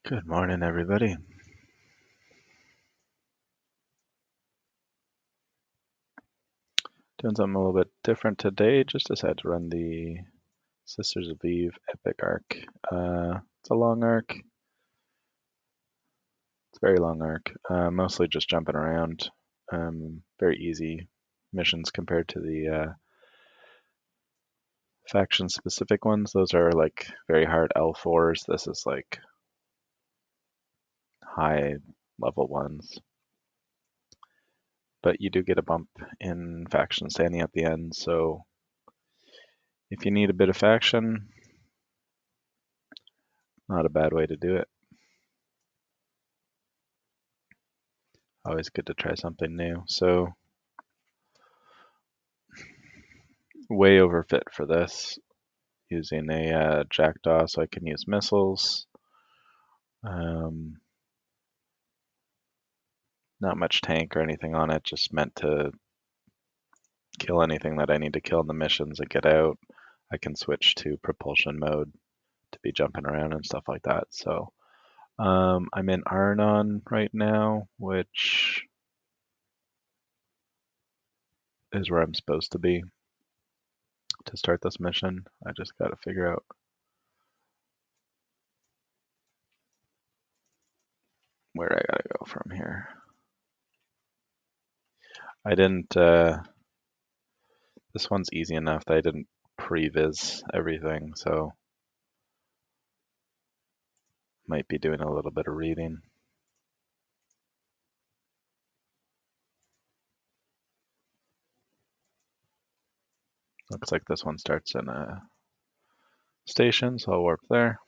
Good morning, everybody. Doing something a little bit different today. Just decided to run the Sisters of Eve Epic arc. It's a long arc. It's a very long arc. Mostly just jumping around. Very easy missions compared to the faction-specific ones. Those are like very hard L4s. This is like high level ones. But you do get a bump in faction standing at the end, so if you need a bit of faction, not a bad way to do it. Always good to try something new. So way overfit for this, using a Jackdaw so I can use missiles. Not much tank or anything on it, just meant to kill anything that I need to kill in the missions and get out. I can switch to propulsion mode to be jumping around and stuff like that. So I'm in Arnon right now, which is where I'm supposed to be to start this mission. I just got to figure out where I gotta go from here. I didn't, this one's easy enough that I didn't previs everything, so might be doing a little bit of reading. Looks like this one starts in a station, so I'll warp there.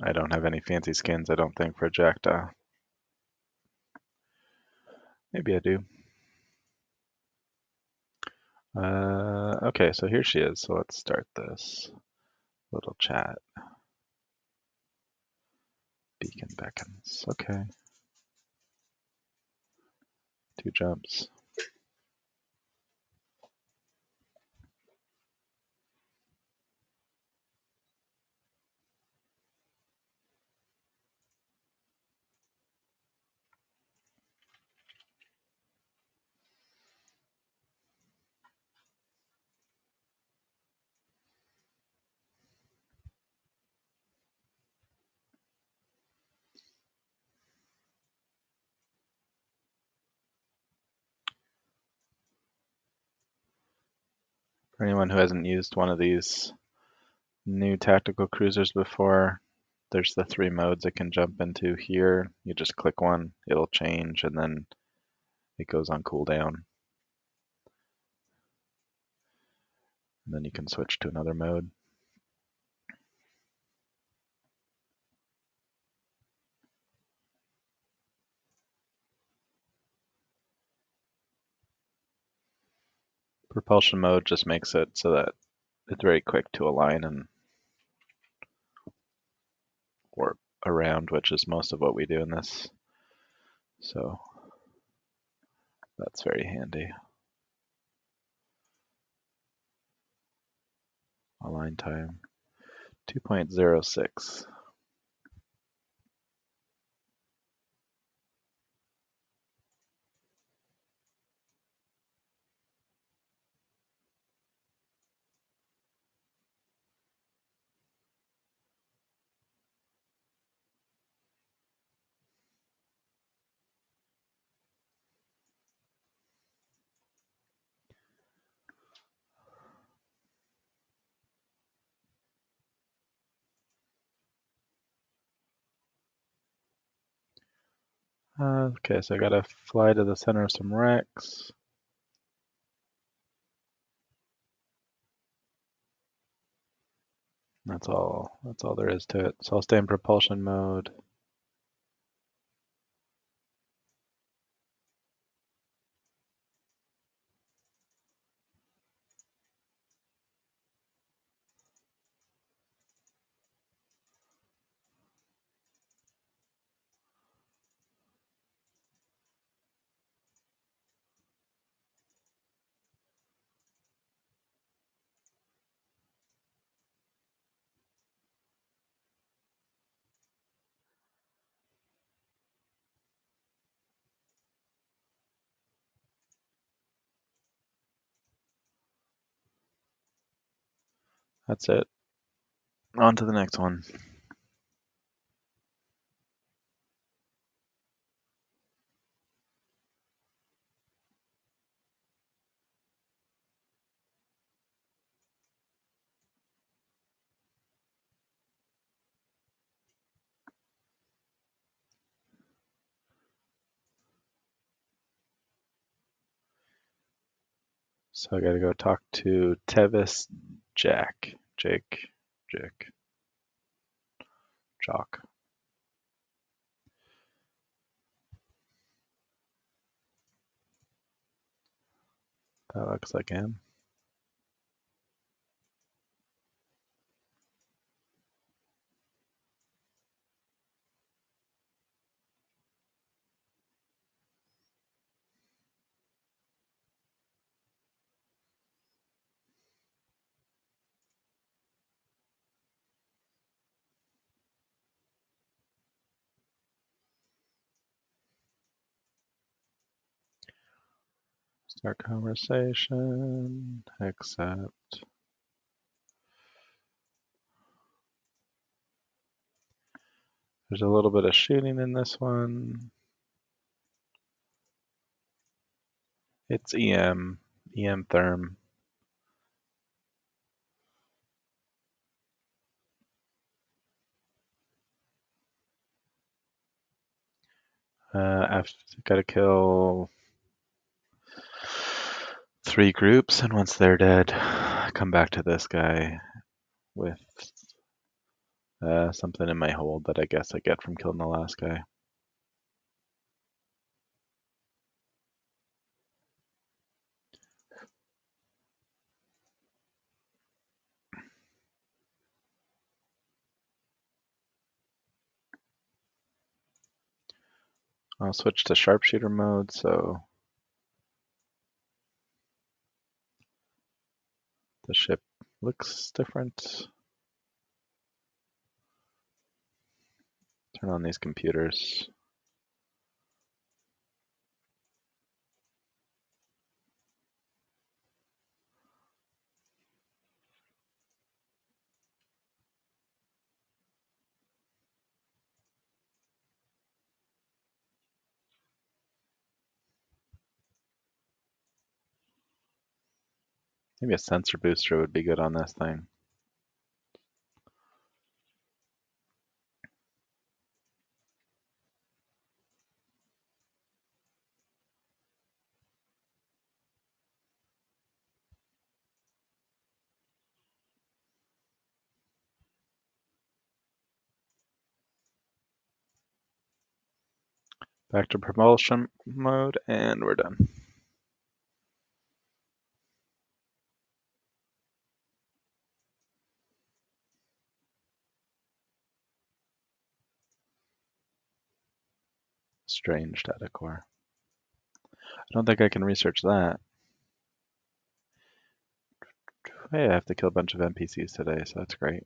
I don't have any fancy skins, I don't think, for Jackdaw. Maybe I do. Okay, so here she is. So let's start this little chat. Beacon beckons. Okay. 2 jumps. For anyone who hasn't used one of these new tactical cruisers before, there's the 3 modes it can jump into here. You just click one, it'll change, and then it goes on cooldown. And then you can switch to another mode. Propulsion mode just makes it so that it's very quick to align and warp around, which is most of what we do in this. So that's very handy. Align time 2.06. Okay, so I gotta fly to the center of some wrecks. That's all there is to it. So I'll stay in propulsion mode. That's it. On to the next one. So I gotta go talk to Tevis Jake. Jock. That looks like him. Start conversation. Accept. There's a little bit of shooting in this one. It's EM Therm. I've got to kill 3 groups, and once they're dead, I come back to this guy with something in my hold that I guess I get from killing the last guy. I'll switch to sharpshooter mode, so the ship looks different. Turn on these computers. Maybe a sensor booster would be good on this thing. Back to propulsion mode, and we're done. Strange data core. I don't think I can research that. Hey, I have to kill a bunch of NPCs today, so that's great.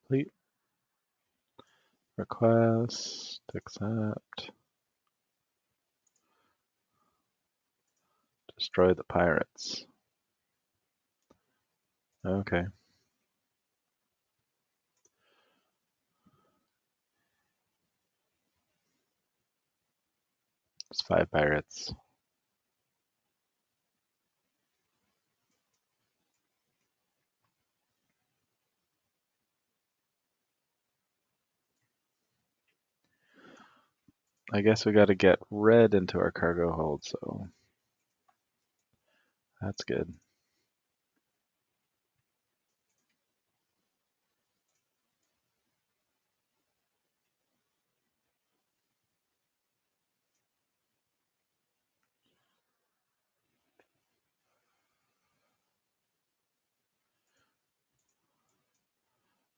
Complete. Request, accept. Destroy the pirates. Okay. It's 5 pirates. I guess we gotta get red into our cargo hold, so that's good.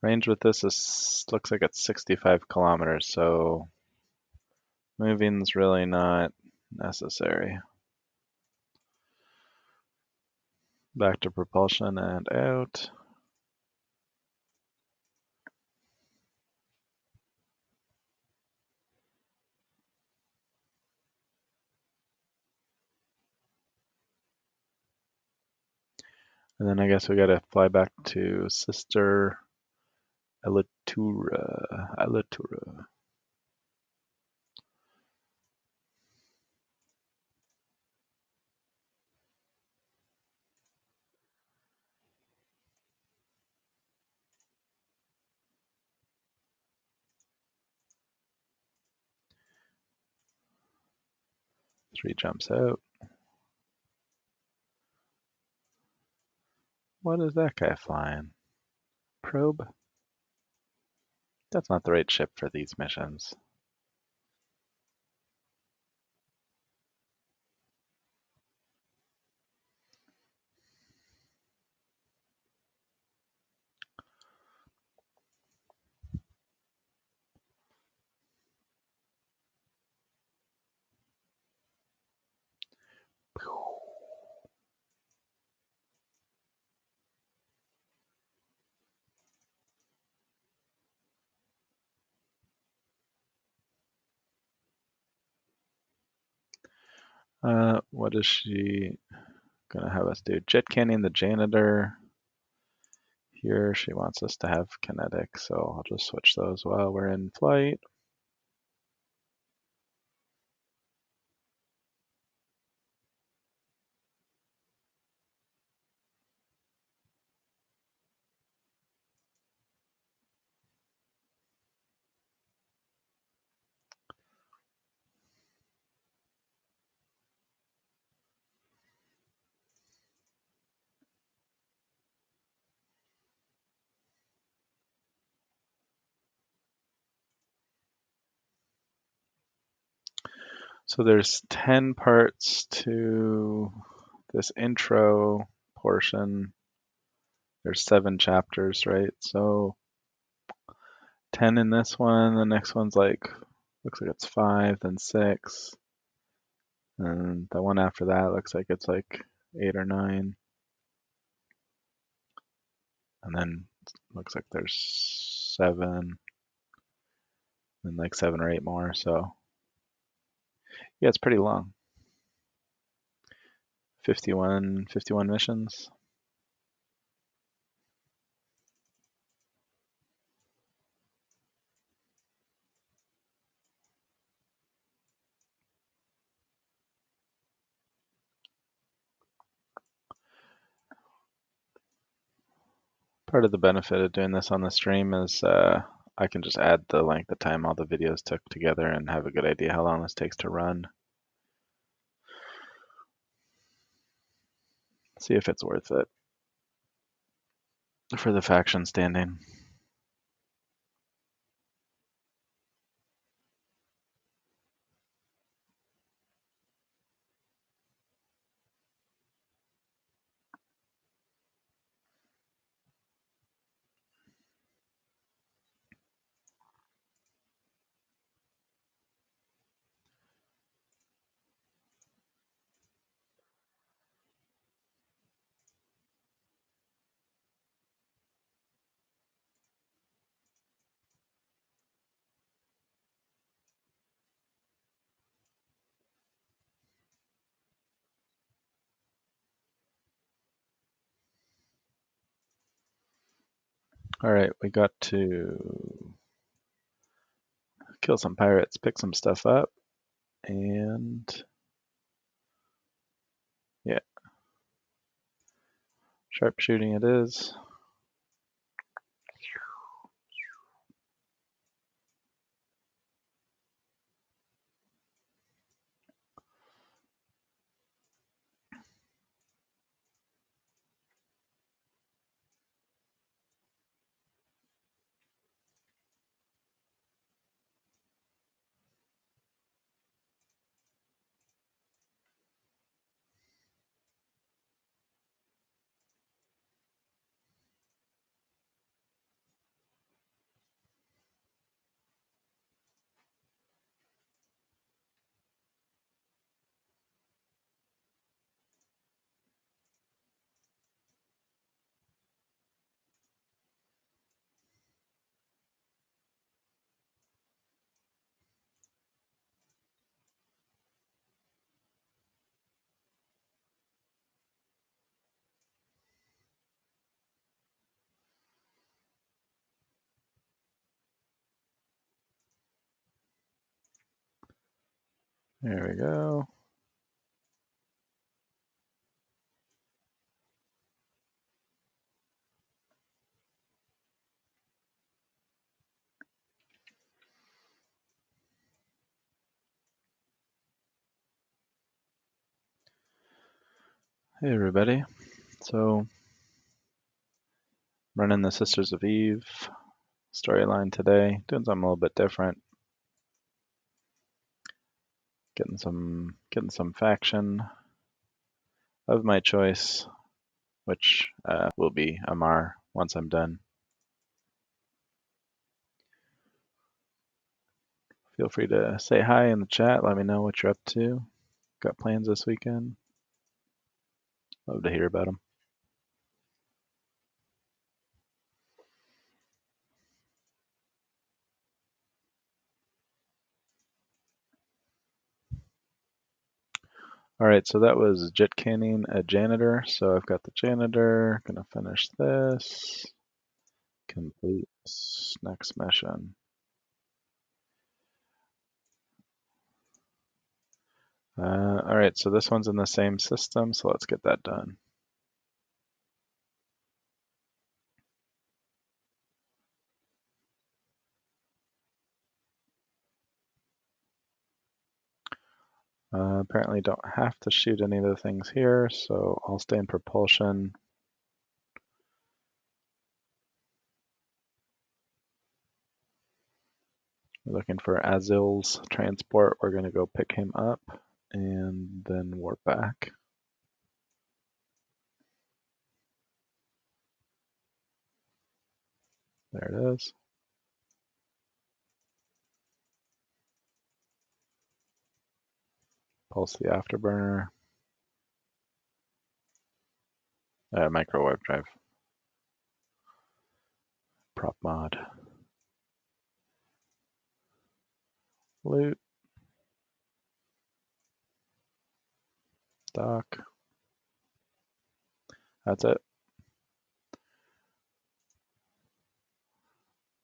Range with this is looks like it's 65 kilometers, so moving's really not necessary. Back to propulsion and out. And then I guess we gotta fly back to Sister Alitura. 3 jumps out. What is that guy flying? Probe? That's not the right ship for these missions. What is she gonna have us do? Jet canning the janitor. Here she wants us to have kinetic, so I'll just switch those while we're in flight. So there's 10 parts to this intro portion. There's 7 chapters, right? So 10 in this one, the next one's like, looks like it's 5, then 6. And the one after that looks like it's like 8 or 9. And then looks like there's 7, and like 7 or 8 more. So yeah, it's pretty long. 51 missions. Part of the benefit of doing this on the stream is I can just add the length of time all the videos took together and have a good idea how long this takes to run. See if it's worth it for the faction standing. All right, we got to kill some pirates, pick some stuff up, and yeah, sharpshooting it is. There we go. Hey everybody. So running the Sisters of Eve storyline today, doing something a little bit different. Getting some faction of my choice, which will be Amarr once I'm done. Feel free to say hi in the chat. Let me know what you're up to. Got plans this weekend? Love to hear about them. All right, so that was jet canning a janitor. So I've got the janitor. Gonna finish this. Complete next mission. All right, so this one's in the same system, so let's get that done. Apparently don't have to shoot any of the things here, so I'll stay in propulsion. We're looking for Azil's transport. We're gonna go pick him up and then warp back. There it is. Pulse the afterburner. Microwave drive. Prop mod. Loot. Dock. That's it.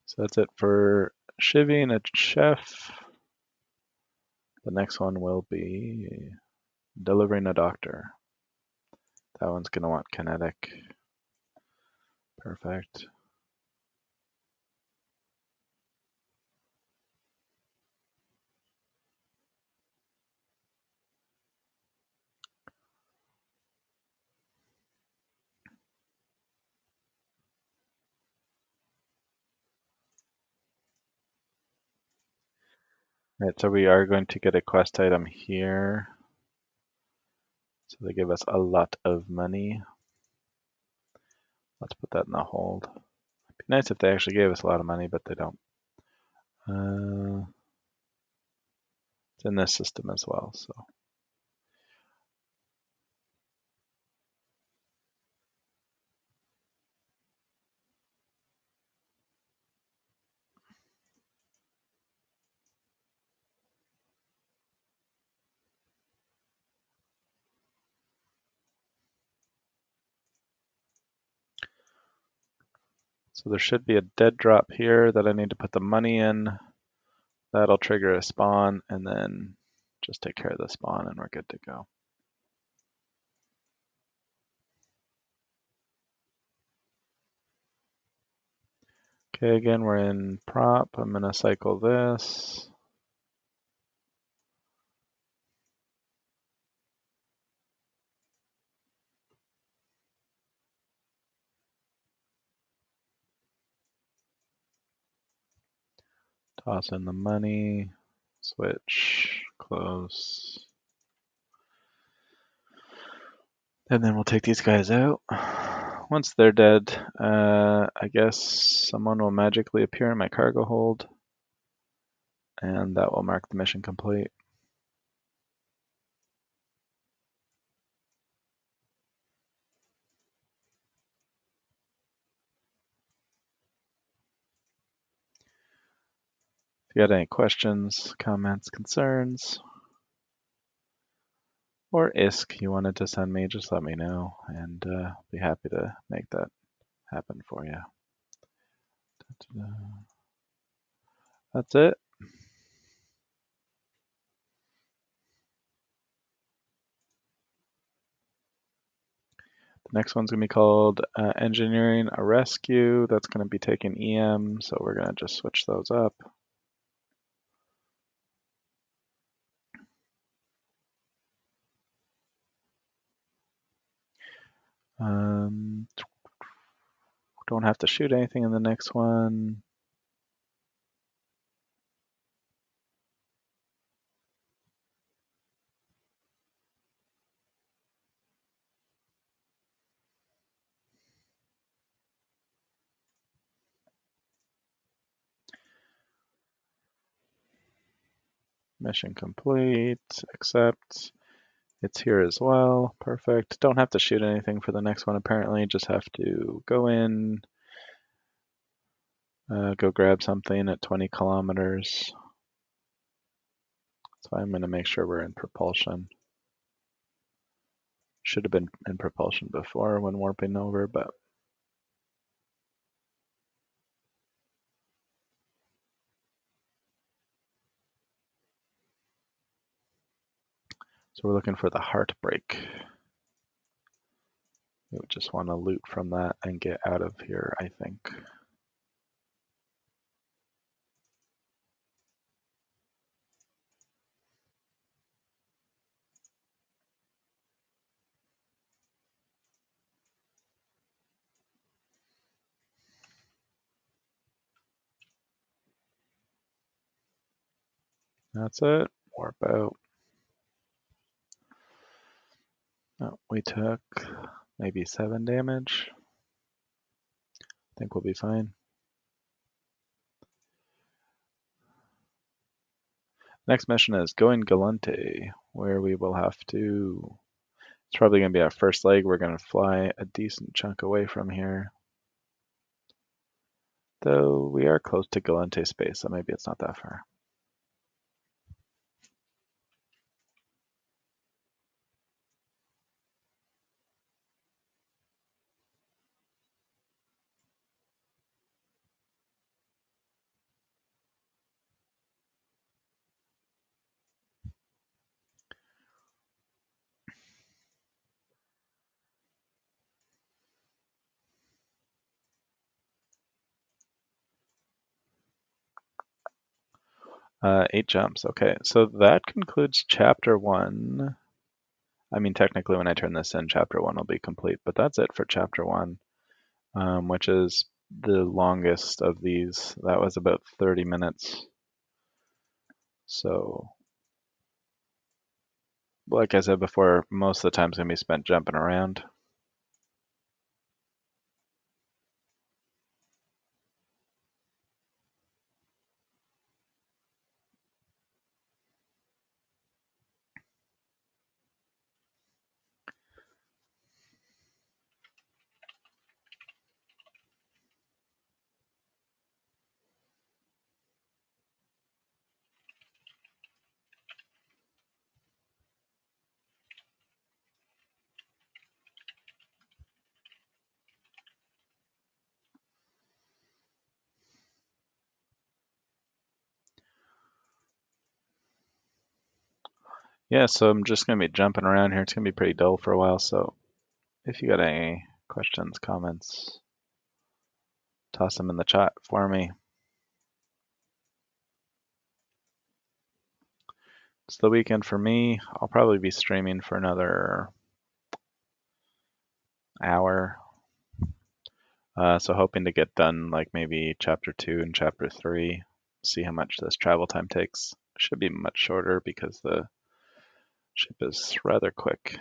So that's it for shivvying a chef. The next one will be delivering a doctor. That one's gonna want kinetic. Perfect. All right, so we are going to get a quest item here. So they give us a lot of money. Let's put that in the hold. It'd be nice if they actually gave us a lot of money, but they don't. It's in this system as well, so. So there should be a dead drop here that I need to put the money in. That'll trigger a spawn, and then just take care of the spawn and we're good to go. Okay, again, we're in prop. I'm gonna cycle this. Toss in the money, switch, close. And then we'll take these guys out. Once they're dead, I guess someone will magically appear in my cargo hold, and that will mark the mission complete. If you had any questions, comments, concerns, or ISK you wanted to send me, just let me know, and I'll be happy to make that happen for you. That's it. The next one's going to be called Engineering a Rescue. That's going to be taking EM, so we're going to just switch those up. Don't have to shoot anything in the next one. Mission complete, accept. It's here as well, perfect. Don't have to shoot anything for the next one apparently, just have to go in, go grab something at 20 kilometers. So I'm gonna make sure we're in propulsion. Should have been in propulsion before when warping over, but so we're looking for the Heartbreak. We would just want to loot from that and get out of here, I think. That's it. Warp out. Oh, we took maybe 7 damage. I think we'll be fine. Next mission is Going Galante, where we will have to... It's probably going to be our first leg. We're going to fly a decent chunk away from here. Though we are close to Galante space, so maybe it's not that far. Eight jumps. Okay, so that concludes chapter 1. I mean, technically, when I turn this in, chapter 1 will be complete, but that's it for chapter 1, which is the longest of these. That was about 30 minutes. So, like I said before, most of the time's going to be spent jumping around. Yeah, so I'm just gonna be jumping around here. It's gonna be pretty dull for a while, so if you got any questions, comments, toss them in the chat for me. It's the weekend for me. I'll probably be streaming for another hour. So hoping to get done like maybe chapter 2 and chapter 3. See how much this travel time takes. Should be much shorter because the ship is rather quick.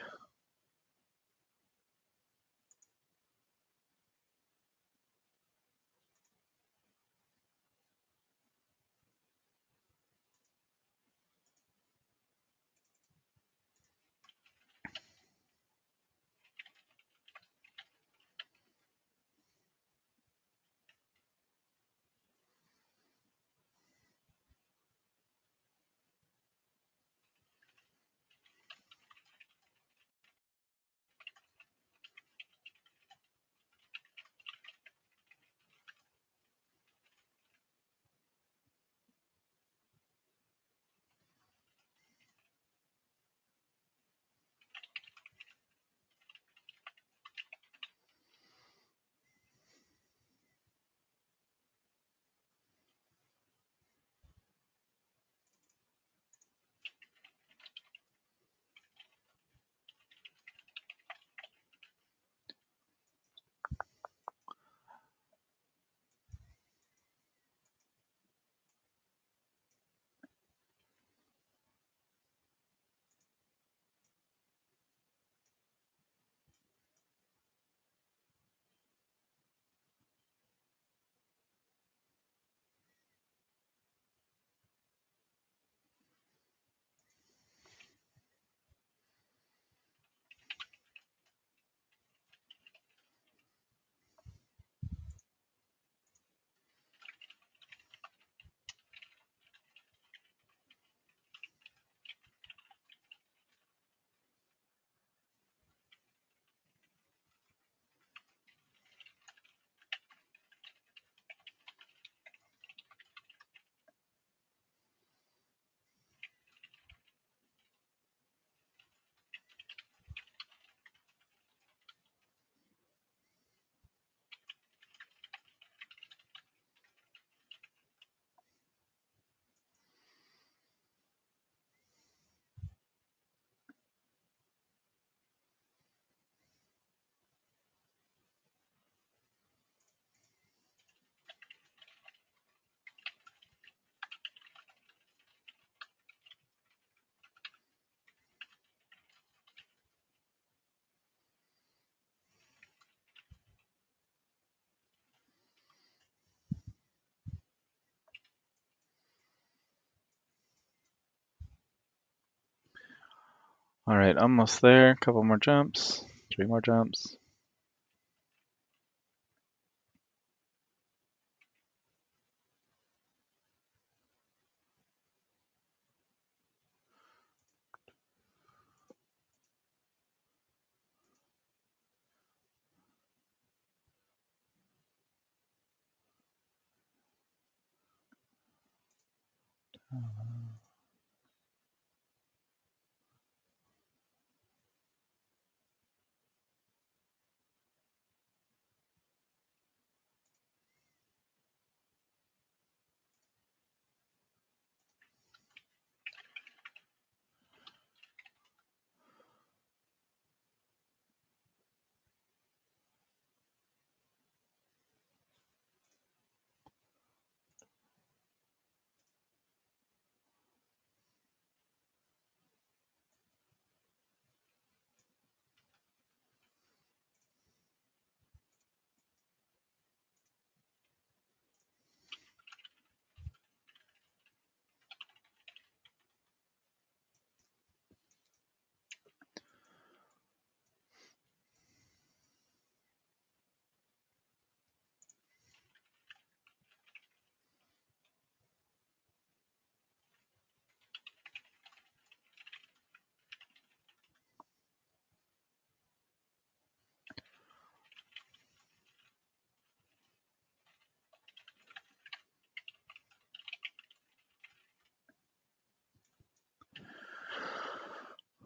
All right, almost there. A couple more jumps, 3 more jumps.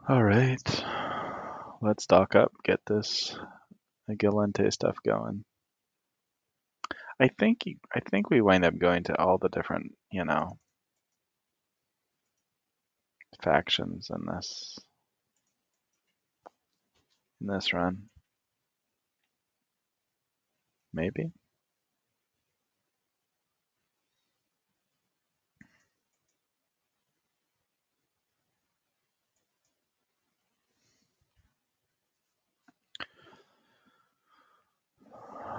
All right, let's dock up, get this Agilente stuff going. I think we wind up going to all the different, factions in this run. Maybe.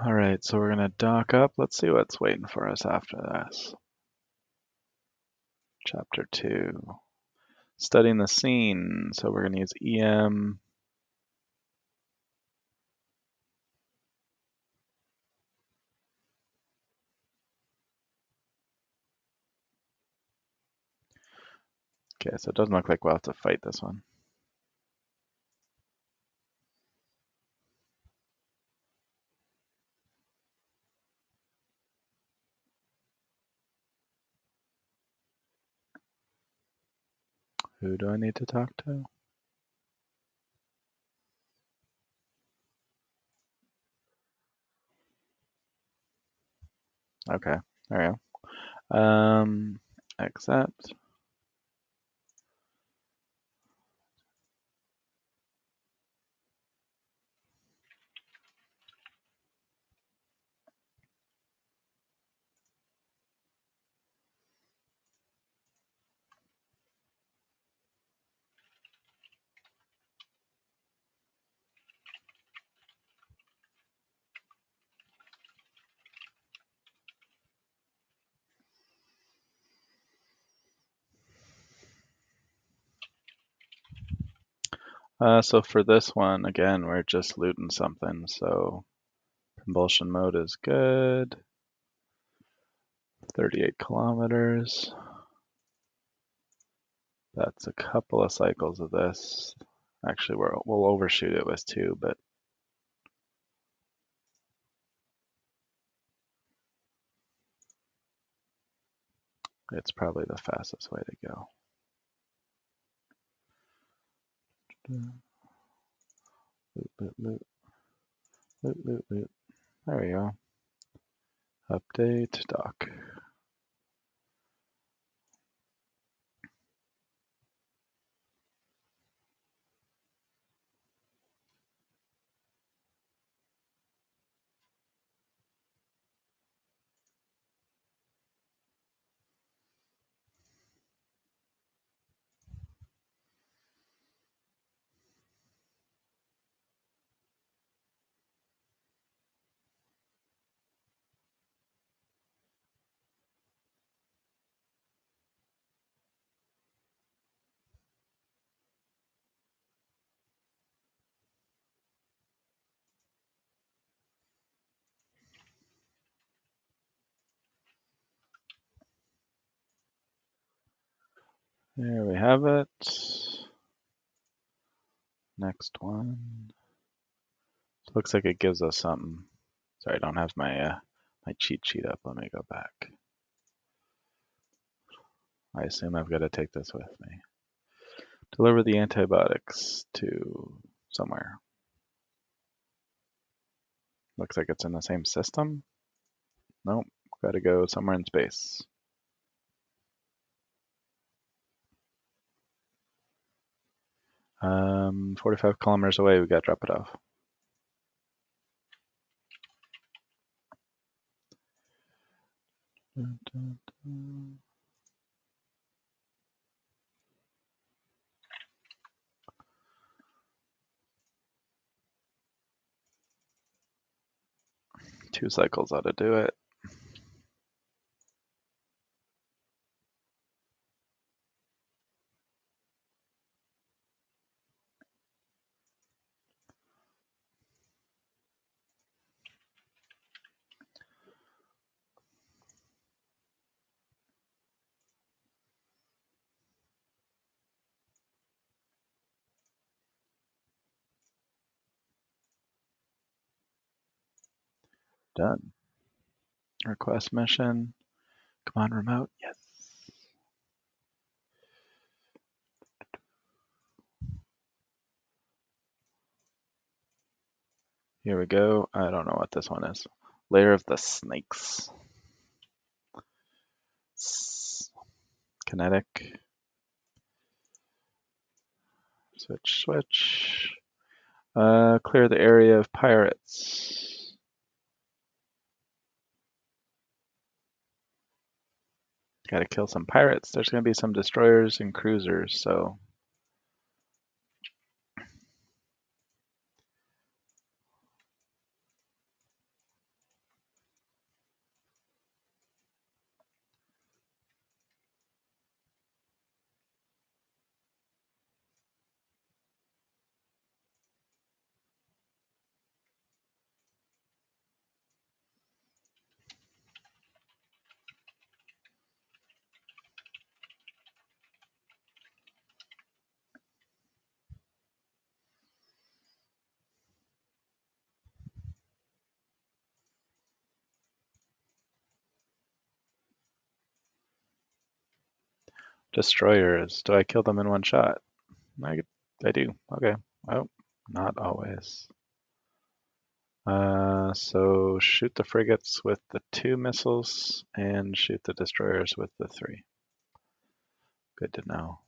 All right, so we're gonna dock up. Let's see what's waiting for us after this. Chapter 2. Studying the scene. So we're gonna use EM. Okay, so it doesn't look like we'll have to fight this one. Who do I need to talk to? Okay, there we go. Accept. So for this one, again, we're just looting something, so propulsion mode is good. 38 kilometers. That's a couple of cycles of this. Actually, we'll overshoot it with 2, but it's probably the fastest way to go. Loot, loot, loot. Loot, loot, loot. There we go. Update, dock. There we have it. Next one. Looks like it gives us something. Sorry, I don't have my my cheat sheet up. Let me go back. I assume I've got to take this with me. Deliver the antibiotics to somewhere. Looks like it's in the same system. Nope, got to go somewhere in space. 45 kilometers away, we got to drop it off. Dun, dun, dun. Two cycles ought to do it. Done. Request mission. Come on, remote. Yes. Here we go. I don't know what this one is. Lair of the Snakes. Kinetic. Switch. Clear the area of pirates. Gotta kill some pirates. There's gonna be some destroyers and cruisers, so. Destroyers. Do I kill them in one shot? I do. Okay. Oh, not always. So shoot the frigates with the 2 missiles and shoot the destroyers with the 3. Good to know.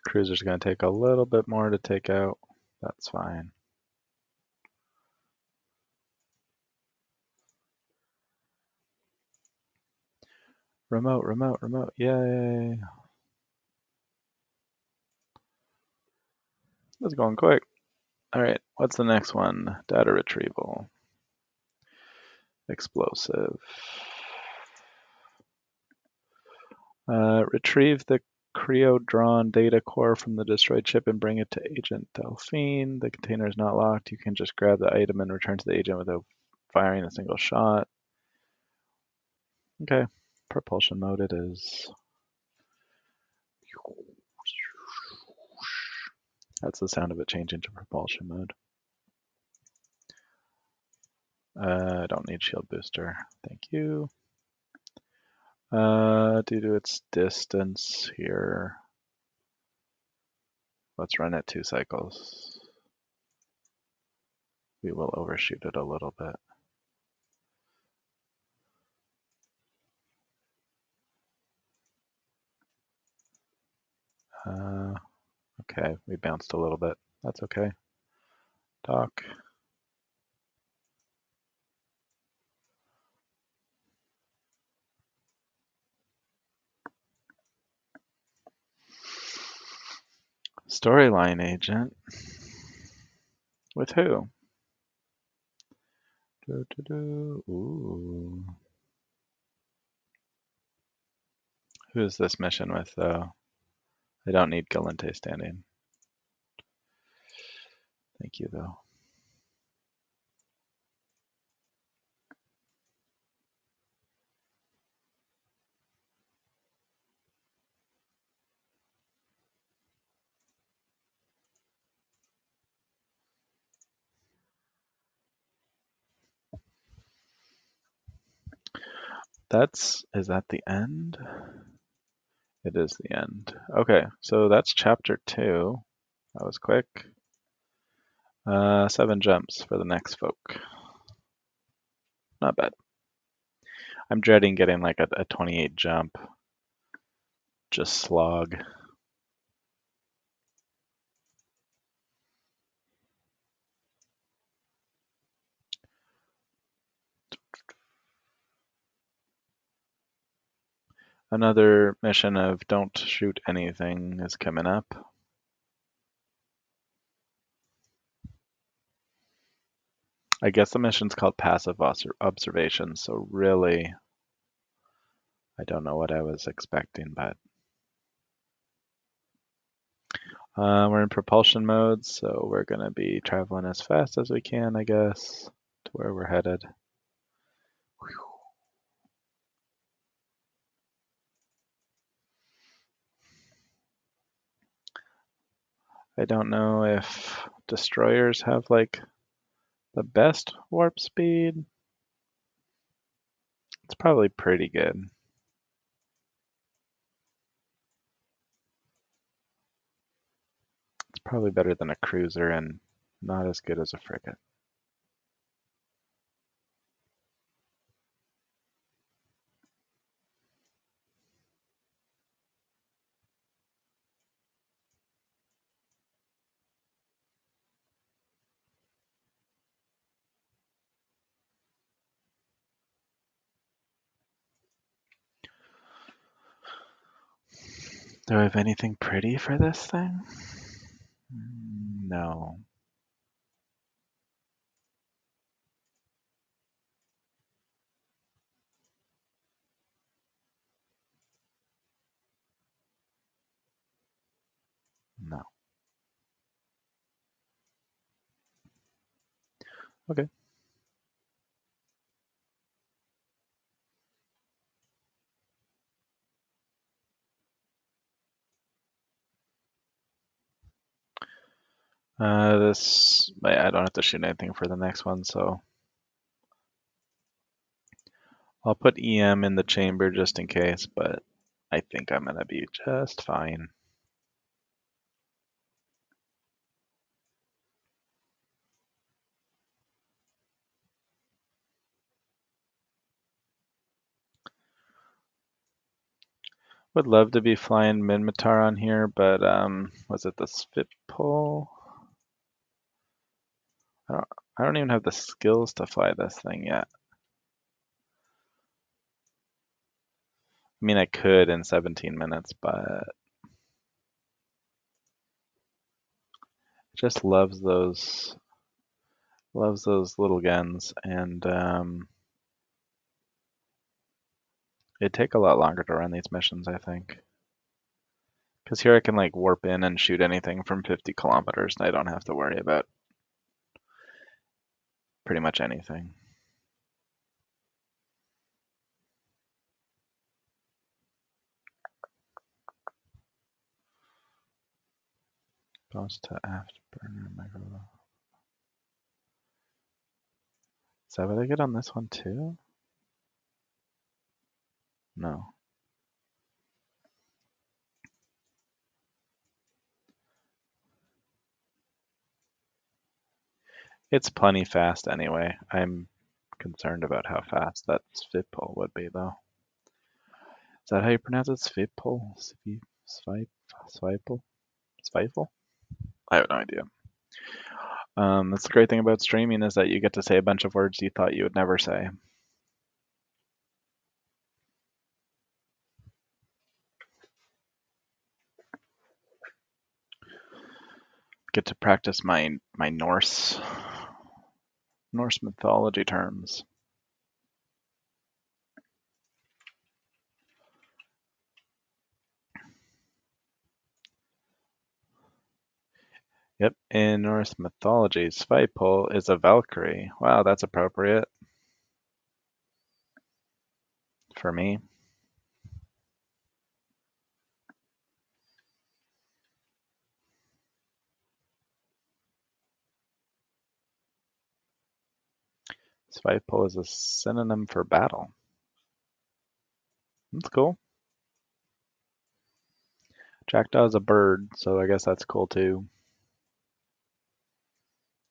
Cruiser's going to take a little bit more to take out. That's fine. Remote. Yay. That's going quick. All right, what's the next one? Data retrieval. Explosive. Retrieve the Creo-drawn data core from the destroyed ship and bring it to Agent Delphine. The container is not locked. You can just grab the item and return to the agent without firing a single shot. Okay, propulsion mode it is. That's the sound of it changing to propulsion mode. I don't need shield booster. Thank you. Due to its distance here, let's run it 2 cycles. We will overshoot it a little bit. Okay, we bounced a little bit. That's okay. Dock. Storyline agent. With who? Ooh. Who is this mission with, though? I don't need Galente standing. Thank you, though. Is that the end? It is the end. Okay, so that's chapter 2. That was quick. 7 jumps for the next folk. Not bad. I'm dreading getting like a 28 jump. Just slog. Another mission of don't shoot anything is coming up. I guess the mission's called passive observation, so really, I don't know what I was expecting, but We're in propulsion mode, so we're gonna be traveling as fast as we can, I guess, to where we're headed. I don't know if destroyers have like the best warp speed. It's probably pretty good. It's probably better than a cruiser and not as good as a frigate. Do I have anything pretty for this thing? No. No. Okay. I don't have to shoot anything for the next one, so I'll put EM in the chamber just in case, but I think I'm gonna be just fine. Would love to be flying Minmatar on here, but was it the Svitpol? I don't, I don't even have the skills to fly this thing yet. I mean, I could in 17 minutes, but just loves those little guns, and it'd take a lot longer to run these missions, I think. Because here I can like warp in and shoot anything from 50 kilometers, and I don't have to worry about pretty much anything. Goes to afterburner micro. Is that what I get on this one too? No. It's plenty fast anyway. I'm concerned about how fast that Svipol would be, though. Is that how you pronounce it? Svipol? Svipol? Svipol? I have no idea. That's the great thing about streaming is that you get to say a bunch of words you thought you would never say. Get to practice my Norse mythology terms. Yep, in Norse mythology, Svipol is a Valkyrie. Wow, that's appropriate for me. Svipol is a synonym for battle. That's cool. Jackdaw is a bird, so I guess that's cool too.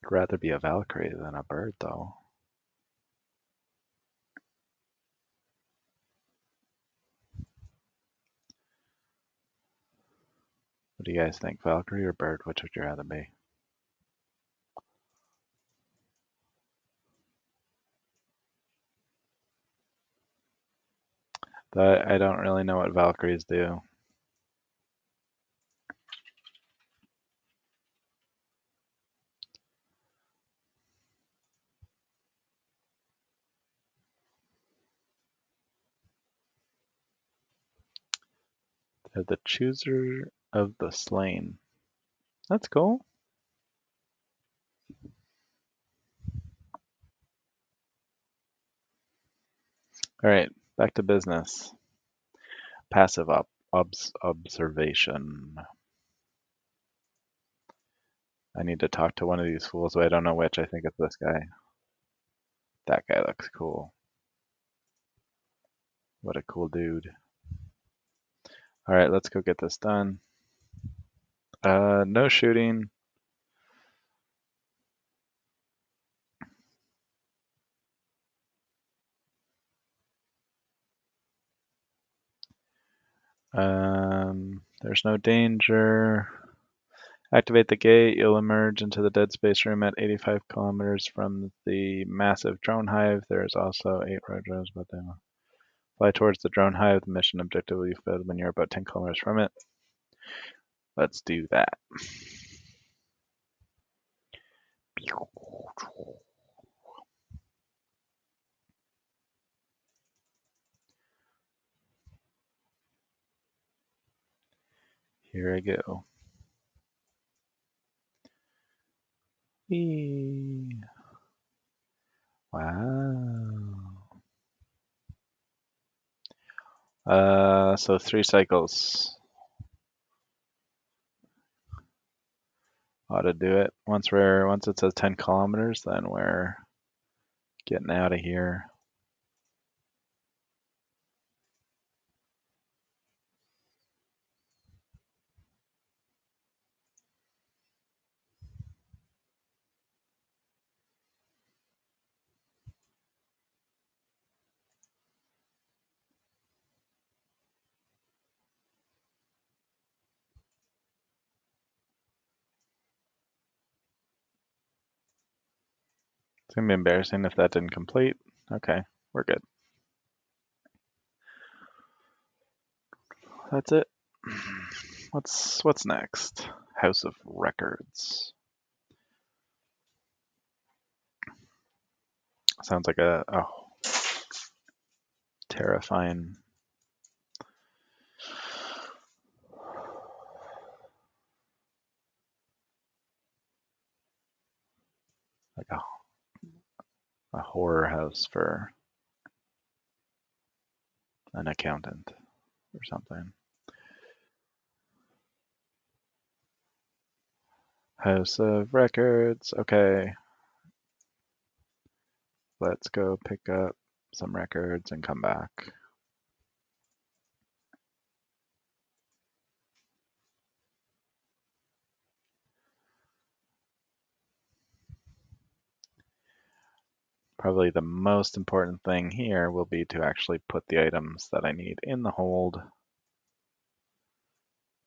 I'd rather be a Valkyrie than a bird, though. What do you guys think, Valkyrie or bird? Which would you rather be? I don't really know what Valkyries do. They're the chooser of the slain. That's cool. All right, back to business. Passive observation. I need to talk to one of these fools, but I don't know which. I think it's this guy. That guy looks cool. What a cool dude. All right, let's go get this done. No shooting. There's no danger. Activate the gate. You'll emerge into the dead space room at 85 kilometers from the massive drone hive. There is also 8 road drones, but they will fly towards the drone hive. The mission objective will be fulfilled when you're about 10 kilometers from it. Let's do that. Here I go. Whee. Wow. So 3 cycles ought to do it. Once it says 10 kilometers, then we're getting out of here. It's gonna be embarrassing if that didn't complete. Okay, we're good. That's it. What's next? House of Records. Sounds like a terrifying. Like a horror house for an accountant or something. House of Records. Okay, let's go pick up some records and come back. Probably the most important thing here will be to actually put the items that I need in the hold,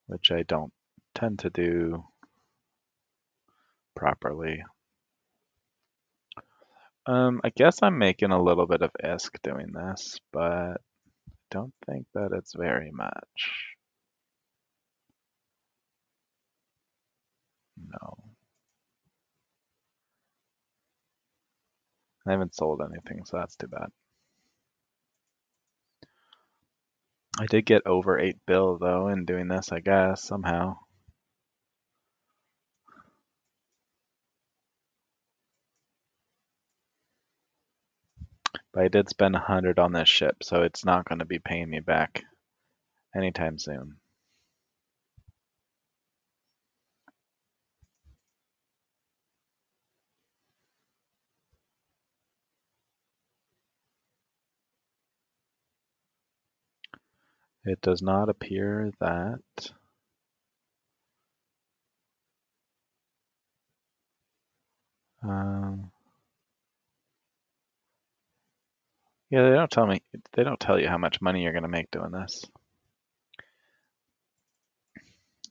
which I don't tend to do properly. I guess I'm making a little bit of ISK doing this, but don't think that it's very much. No. I haven't sold anything, so that's too bad. I did get over 8 bill though in doing this, I guess, somehow. But I did spend 100 on this ship, so it's not going to be paying me back anytime soon. It does not appear that yeah, they don't tell you how much money you're going to make doing this.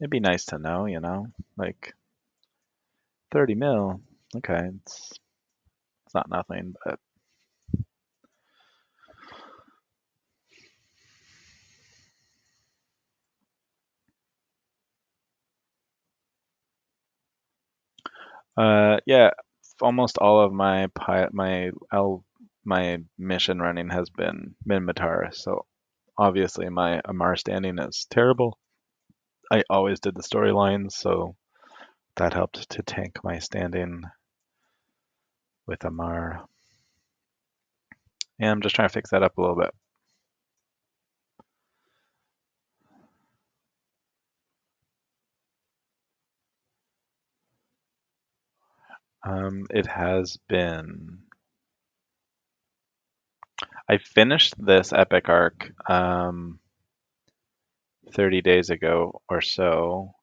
It'd be nice to know, you know, like 30 mil. Okay, it's not nothing, but yeah, almost all of my mission running has been Minmatar, so obviously my Amar standing is terrible. I always did the storylines, so That helped to tank my standing with Amar. And I'm just trying to fix that up a little bit. It has been. I finished this epic arc 30 days ago or so,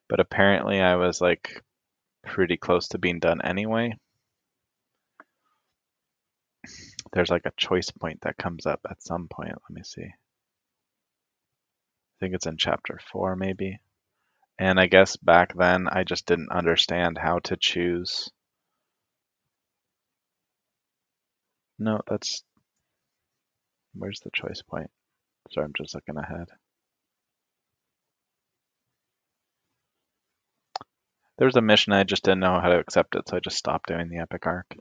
but apparently I was like pretty close to being done anyway. There's like a choice point that comes up at some point. Let me see. I think it's in chapter 4 maybe. And I guess back then I just didn't understand how to choose. No, that's. Where's the choice point? Sorry, I'm just looking ahead. There was a mission I just didn't know how to accept it, so I just stopped doing the epic arc.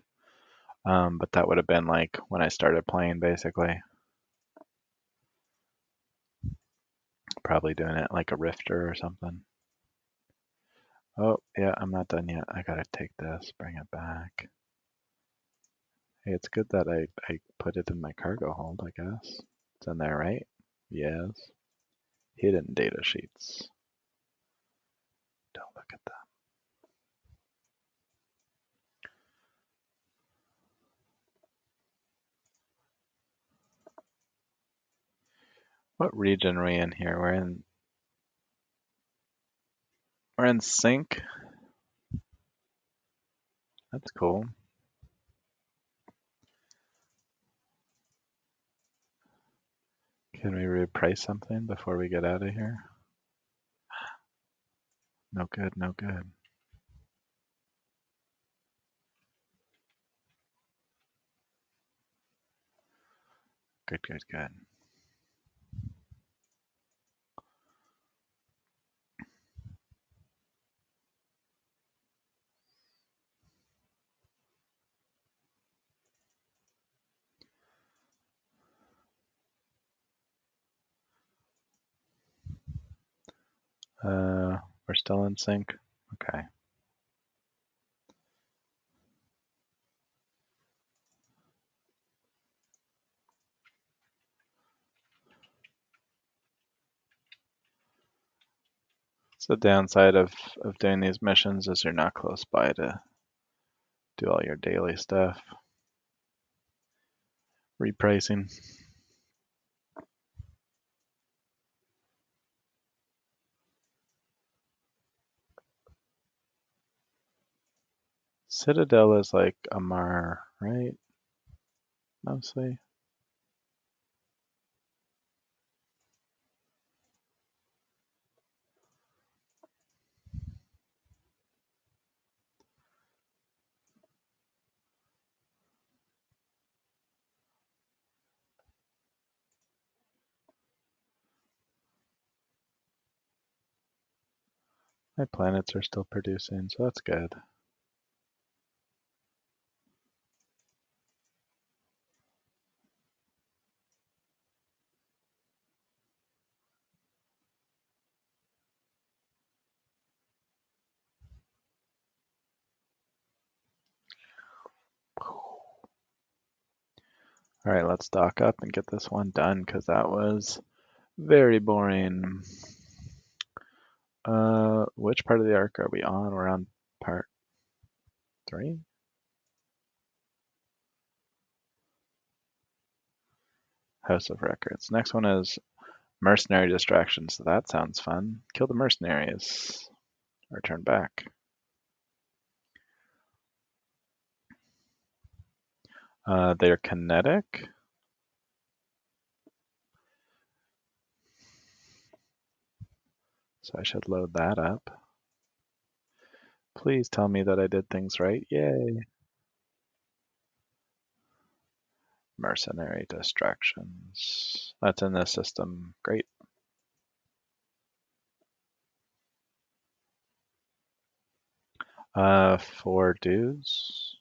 But that would have been like when I started playing, basically. Probably doing it like a rifter or something. Oh, yeah, I'm not done yet. I gotta take this, bring it back. Hey, it's good that I put it in my cargo hold, I guess. It's in there, right? Yes. Hidden data sheets. Don't look at that. What region are we in here? We're in sync. That's cool. Can we reprice something before we get out of here? No good, no good. Good, good, good. We're still in sync. Okay. So the downside of doing these missions is you're not close by to do all your daily stuff. Repricing. Citadel is like Amar, right? Mostly. My planets are still producing, so that's good. All right, let's dock up and get this one done because that was very boring. Which part of the arc are we on? We're on part 3? House of Records. Next one is Mercenary Distraction, so that sounds fun. Kill the mercenaries. Or turn back. They're kinetic. So I should load that up. Please tell me that I did things right. Yay. Mercenary distractions. That's in the system. Great. 4 dudes.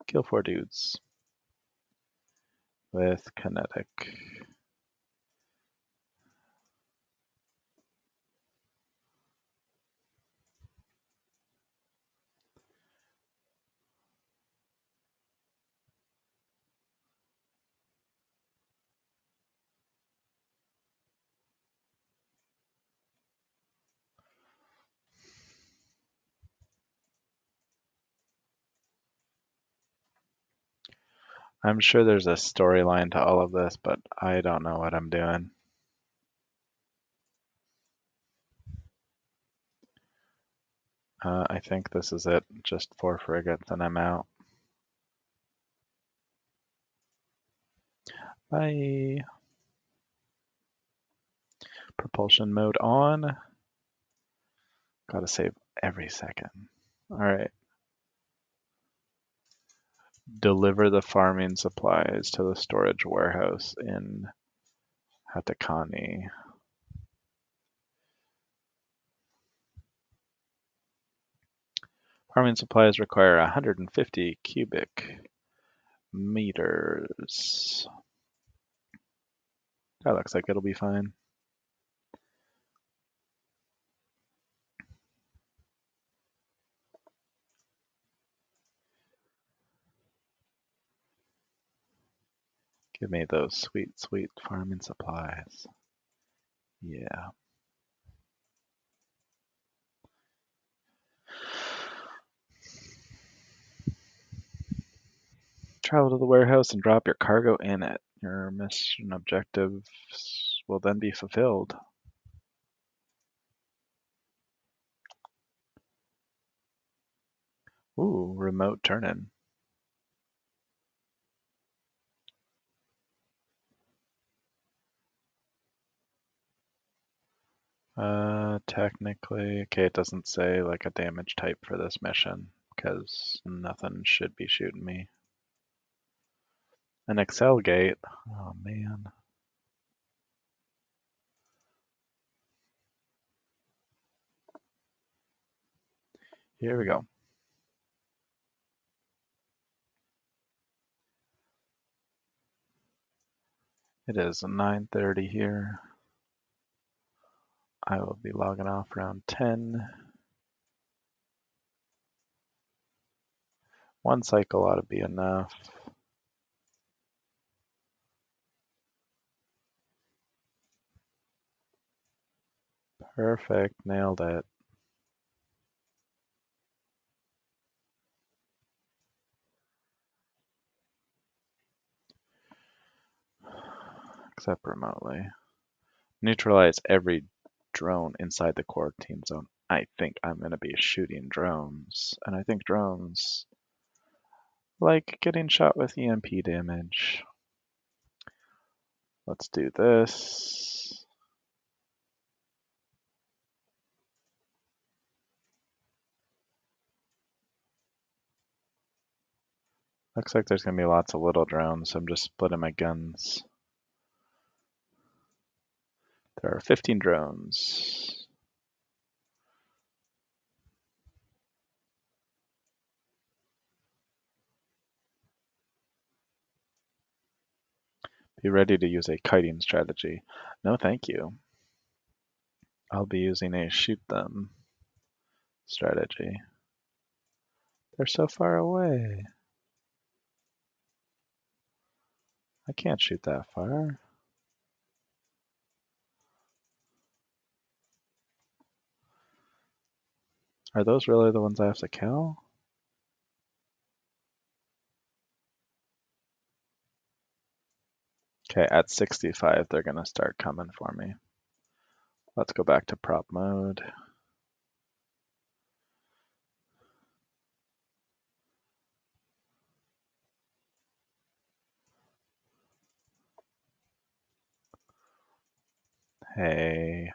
Kill 4 dudes. With kinetic. I'm sure there's a storyline to all of this, but I don't know what I'm doing. I think this is it. Just 4 frigates and I'm out. Bye. Propulsion mode on. Gotta save every second. All right. Deliver the farming supplies to the storage warehouse in Hatakani. Farming supplies require 150 cubic meters. That looks like it'll be fine. Give me those sweet, sweet farming supplies. Yeah. Travel to the warehouse and drop your cargo in it. Your mission objectives will then be fulfilled. Ooh, remote turn-in. Technically, okay, it doesn't say like a damage type for this mission because nothing should be shooting me. An Excel gate. Oh man. Here we go. It is 9:30 here. I will be logging off around 10. One cycle ought to be enough. Perfect, nailed it. Except remotely. Neutralize every drone inside the quarantine zone. I think I'm going to be shooting drones. And I think drones like getting shot with EMP damage. Let's do this. Looks like there's going to be lots of little drones, so I'm just splitting my guns. There are 15 drones. Be ready to use a kiting strategy. No, thank you. I'll be using a shoot them strategy. They're so far away. I can't shoot that far. Are those really the ones I have to kill? Okay, at 65, they're gonna start coming for me. Let's go back to prop mode. Hey,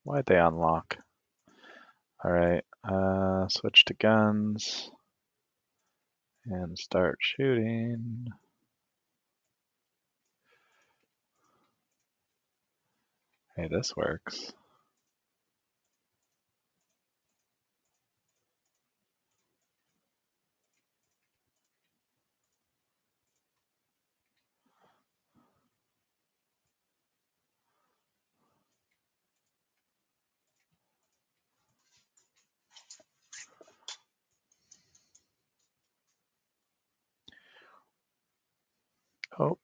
why'd they unlock? All right, switch to guns and start shooting. Hey, this works. Oh,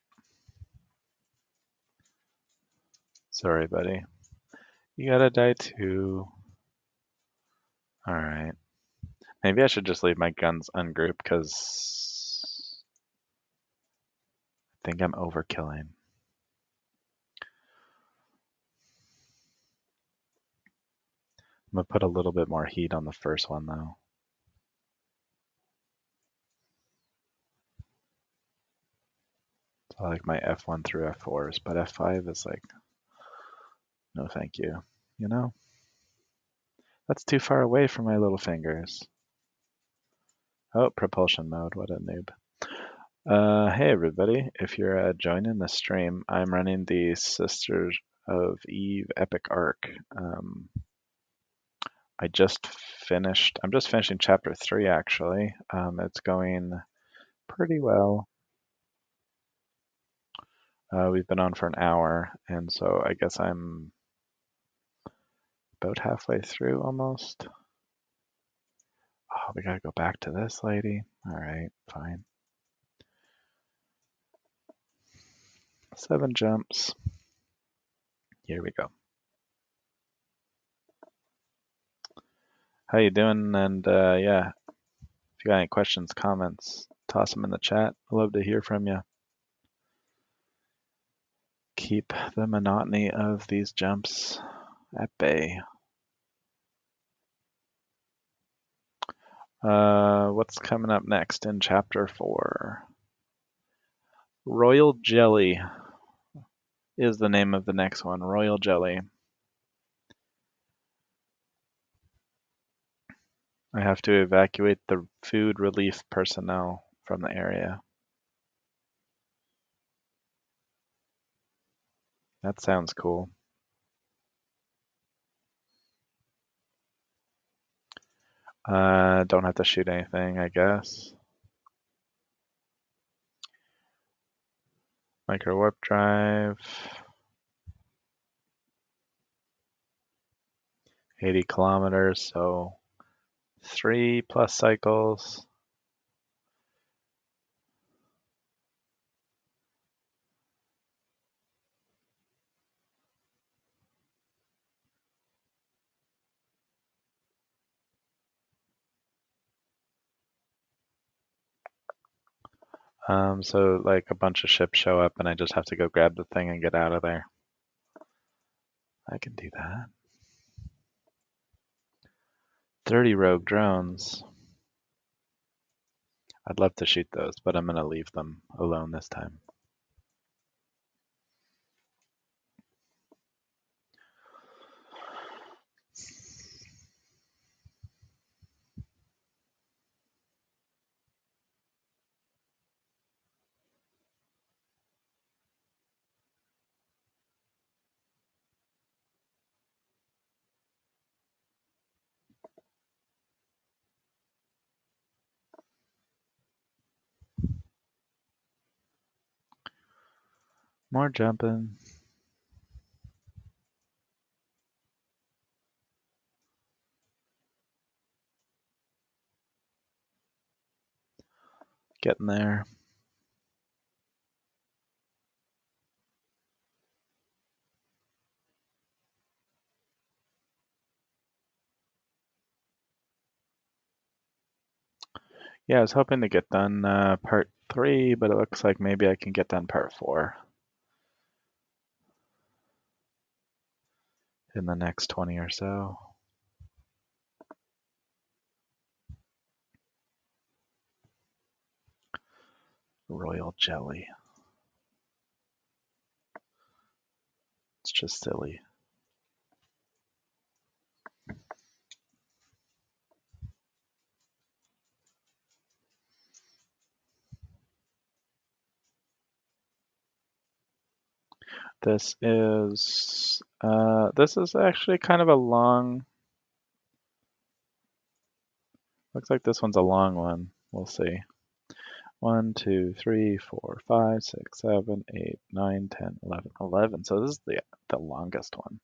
sorry, buddy. You gotta die too. All right. Maybe I should just leave my guns ungrouped because think I'm overkilling. I'm gonna put a little bit more heat on the first one though. So I like my F1 through F4s, but F5 is like, no thank you. You know? That's too far away from my little fingers. Oh, propulsion mode, what a noob. Hey everybody, if you're joining the stream, I'm running the Sisters of Eve Epic Arc. I'm just finishing chapter 3 actually. It's going pretty well. We've been on for an hour, and so I guess I'm about halfway through almost. Oh, we gotta go back to this lady. All right, fine. 7 jumps. Here we go. How you doing? And yeah, if you got any questions, comments, toss them in the chat. I'd love to hear from you. Keep the monotony of these jumps at bay. What's coming up next in chapter 4? Royal Jelly is the name of the next one. Royal Jelly. I have to evacuate the food relief personnel from the area. That sounds cool. Don't have to shoot anything, I guess. Micro warp drive. 80 kilometers, so 3+ cycles. So like a bunch of ships show up and I just have to go grab the thing and get out of there. I can do that. 30 rogue drones. I'd love to shoot those, but I'm gonna leave them alone this time. More jumping. Getting there. Yeah, I was hoping to get done part 3, but it looks like maybe I can get done part 4 in the next 20 or so. Royal Jelly. It's just silly. This is actually kind of a long. Looks like this one's a long one. We'll see. 1, 2, 3, 4, 5, 6, 7, 8, 9, 10, 11, 11. So this is the longest one.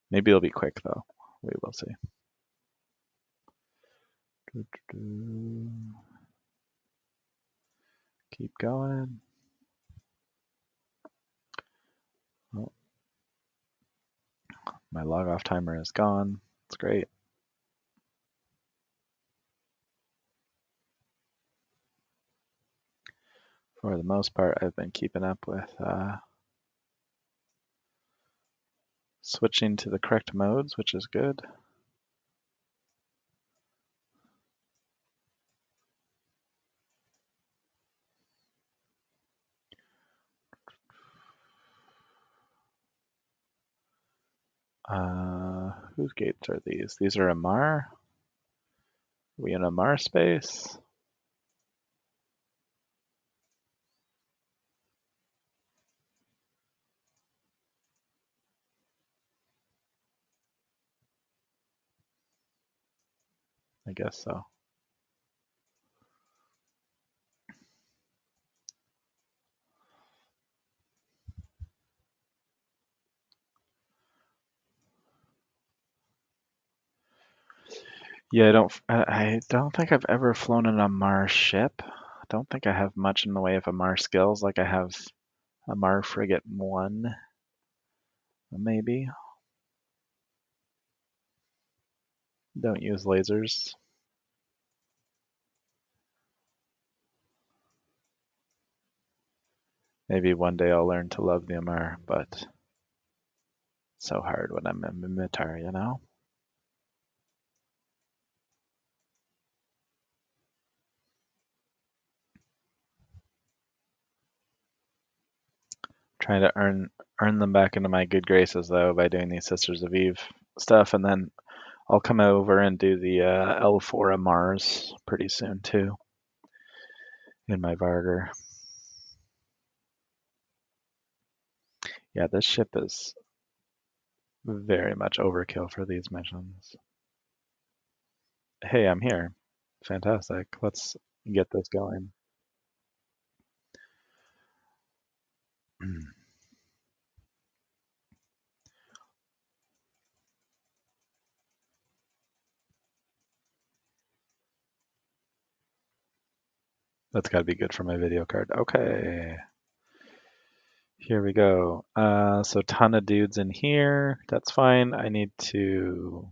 Maybe it'll be quick though. We will see. Keep going. Oh, my log off timer is gone. It's great. For the most part, I've been keeping up with switching to the correct modes, which is good. Whose gates are these? These are Amarr? Are we in Amarr space? I guess so. Yeah, I don't think I've ever flown an Amarr ship. I don't think I have much in the way of Amarr skills. Like I have Amarr Frigate 1, maybe. Don't use lasers. Maybe one day I'll learn to love the Amarr, but it's so hard when I'm a Mimitar, you know? Trying to earn them back into my good graces though by doing these Sisters of Eve stuff, and then I'll come over and do the L4 Mars pretty soon too in my Varger. Yeah, this ship is very much overkill for these missions. Hey, I'm here. Fantastic. Let's get this going. That's got to be good for my video card. Okay, here we go. So ton of dudes in here. That's fine. I need to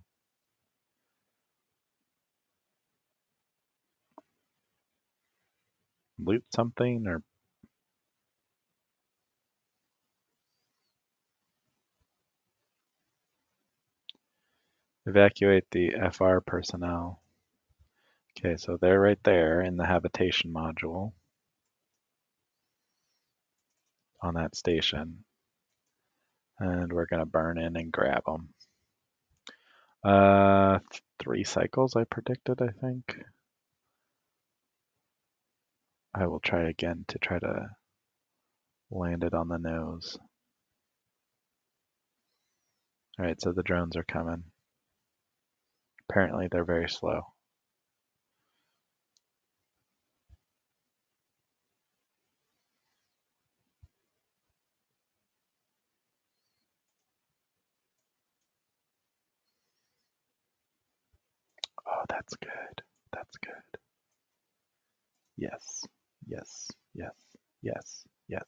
loot something or evacuate the FR personnel. Okay, so they're right there in the habitation module on that station. And we're going to burn in and grab them. 3 cycles I predicted, I think. I will try again to try to land it on the nose. All right, so the drones are coming. Apparently they're very slow. Oh, that's good. That's good. Yes, yes, yes, yes, yes.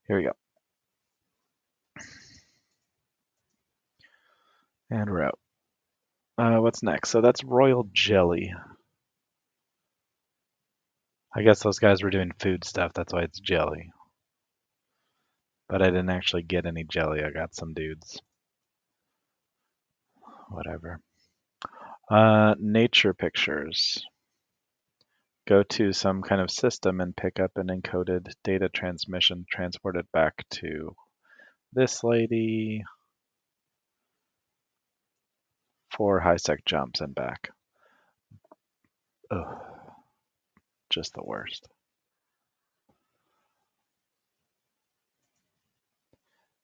Here we go. And we're out. What's next? So that's Royal Jelly. I guess those guys were doing food stuff. That's why it's jelly. But I didn't actually get any jelly. I got some dudes. Whatever. Nature pictures. Go to some kind of system and pick up an encoded data transmission, transport it back to this lady for high-sec jumps and back. Ugh, just the worst.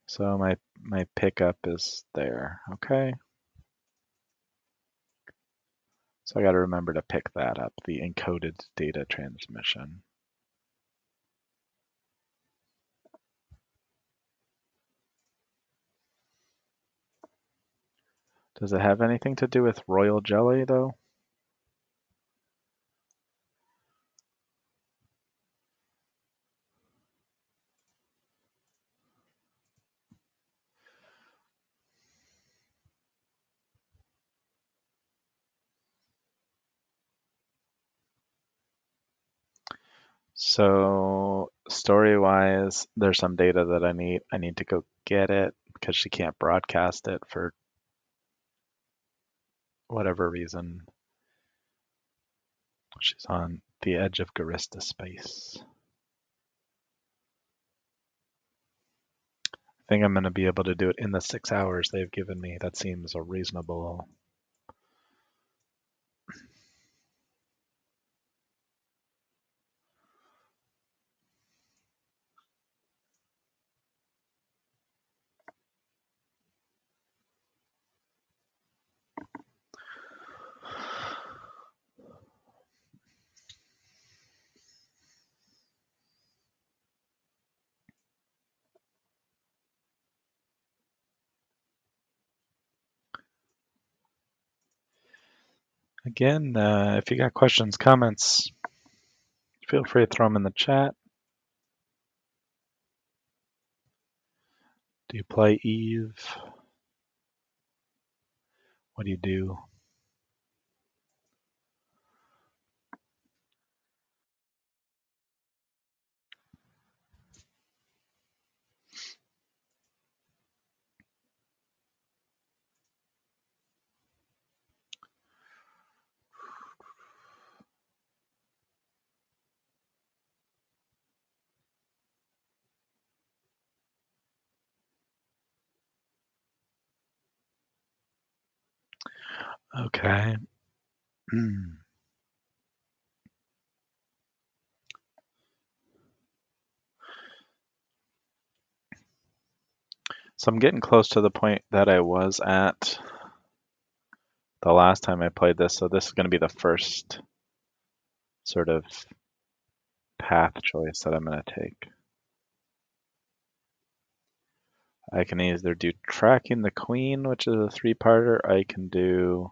So my pickup is there, okay? So I got to remember to pick that up, the encoded data transmission. Does it have anything to do with royal jelly, though? So story-wise, there's some data that I need. I need to go get it because she can't broadcast it for whatever reason. She's on the edge of Garista space. I think I'm going to be able to do it in the 6 hours they've given me. That seems a reasonable. Again, if you got questions, comments, feel free to throw them in the chat. Do you play Eve? What do you do? Okay. So I'm getting close to the point that I was at the last time I played this. So this is going to be the first sort of path choice that I'm going to take. I can either do Tracking the Queen, which is a 3-parter. I can do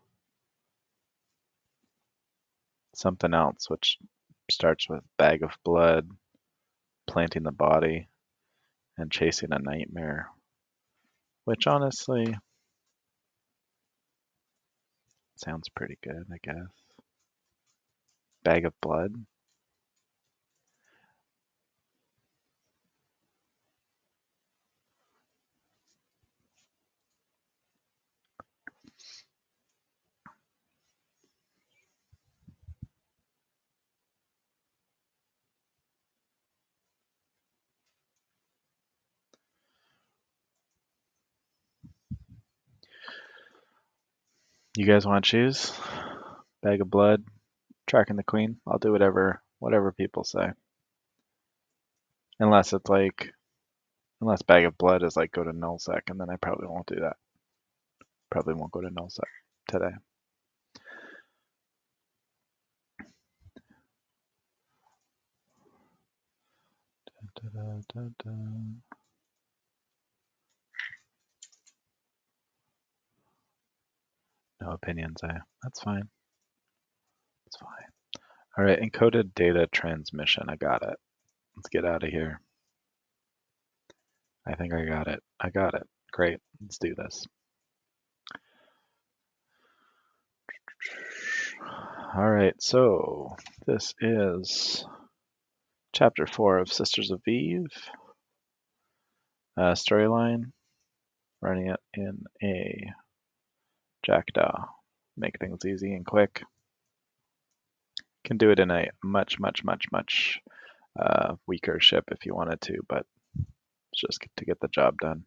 something else, which starts with Bag of Blood, Planting the Body, and Chasing a Nightmare, which honestly sounds pretty good, I guess. Bag of Blood. You guys want to choose? Bag of Blood, Tracking the Queen? I'll do whatever people say. Unless it's like, unless Bag of Blood is like go to nullsec, and then I probably won't do that. Probably won't go to nullsec today. No opinions, That's fine. It's fine. All right, encoded data transmission. I got it. Let's get out of here. I think I got it. I got it. Great. Let's do this. All right, so this is chapter 4 of Sisters of Eve. Storyline. Running it in a Jackdaw. Make things easy and quick. Can do it in a much weaker ship if you wanted to, but it's just to get the job done.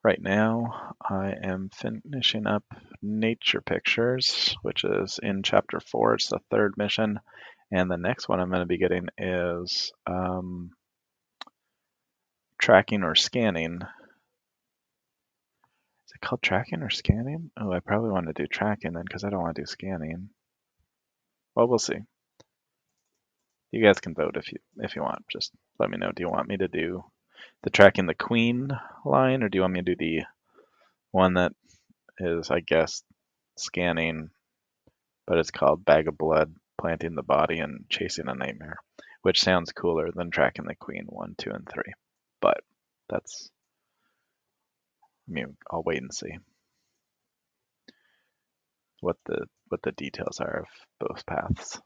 Right now, I am finishing up Nature Pictures, which is in chapter 4. It's the 3rd mission, and the next one I'm going to be getting is Tracking or Scanning. Is it called Tracking or Scanning? Oh, I probably want to do Tracking then, because I don't want to do Scanning. Well, we'll see. You guys can vote if you want. Just let me know. Do you want me to do the Tracking the Queen line, or do you want me to do the one that is, I guess, scanning, but it's called Bag of Blood, Planting the Body, and Chasing a Nightmare, which sounds cooler than Tracking the Queen 1, 2, and 3. But that's, I mean, I'll wait and see what the what the details are of both paths.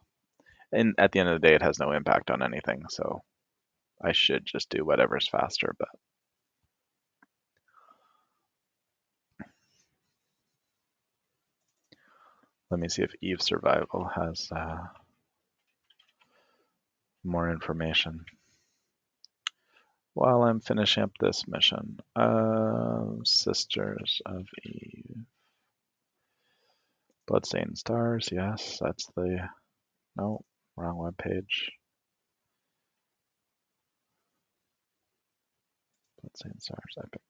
And at the end of the day, it has no impact on anything, so I should just do whatever's faster, but let me see if Eve Survival has more information. While I'm finishing up this mission, Sisters of Eve. Bloodstained Stars, yes, that's the, no, wrong web page. Bloodstained Stars, epic.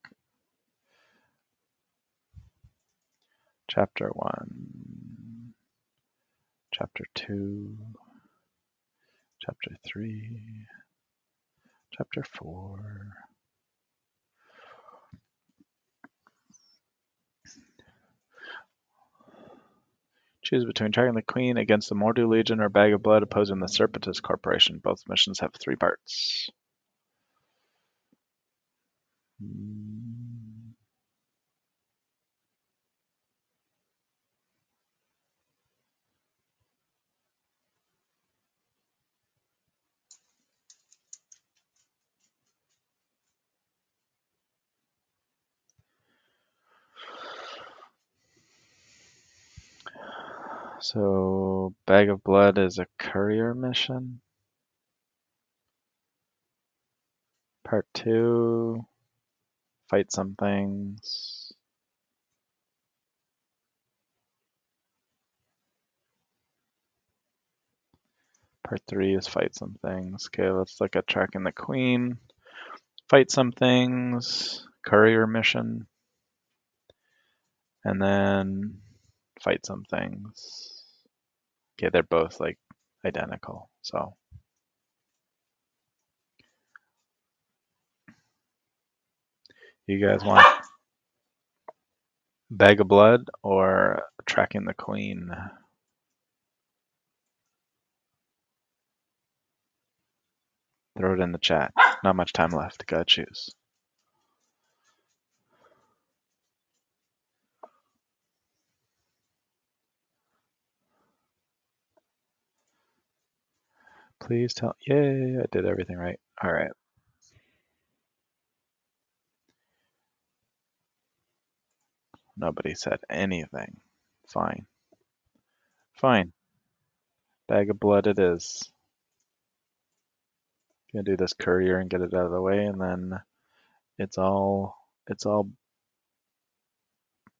Chapter 1, Chapter 2, Chapter 3, Chapter 4. Choose between tracking the Queen against the Mordu Legion or Bag of Blood opposing the Serpentis Corporation. Both missions have 3 parts. So, Bag of Blood is a courier mission. Part 2, fight some things. Part 3 is fight some things. Okay, let's look at tracking the Queen. Fight some things, courier mission, and then fight some things. Okay, they're both like identical, so. You guys want Bag of Blood or tracking the Queen? Throw it in the chat. Not much time left. Gotta choose. Please tell. Yay, I did everything right. All right. Nobody said anything. Fine. Fine. Bag of Blood it is. Gonna do this courier and get it out of the way, and then it's all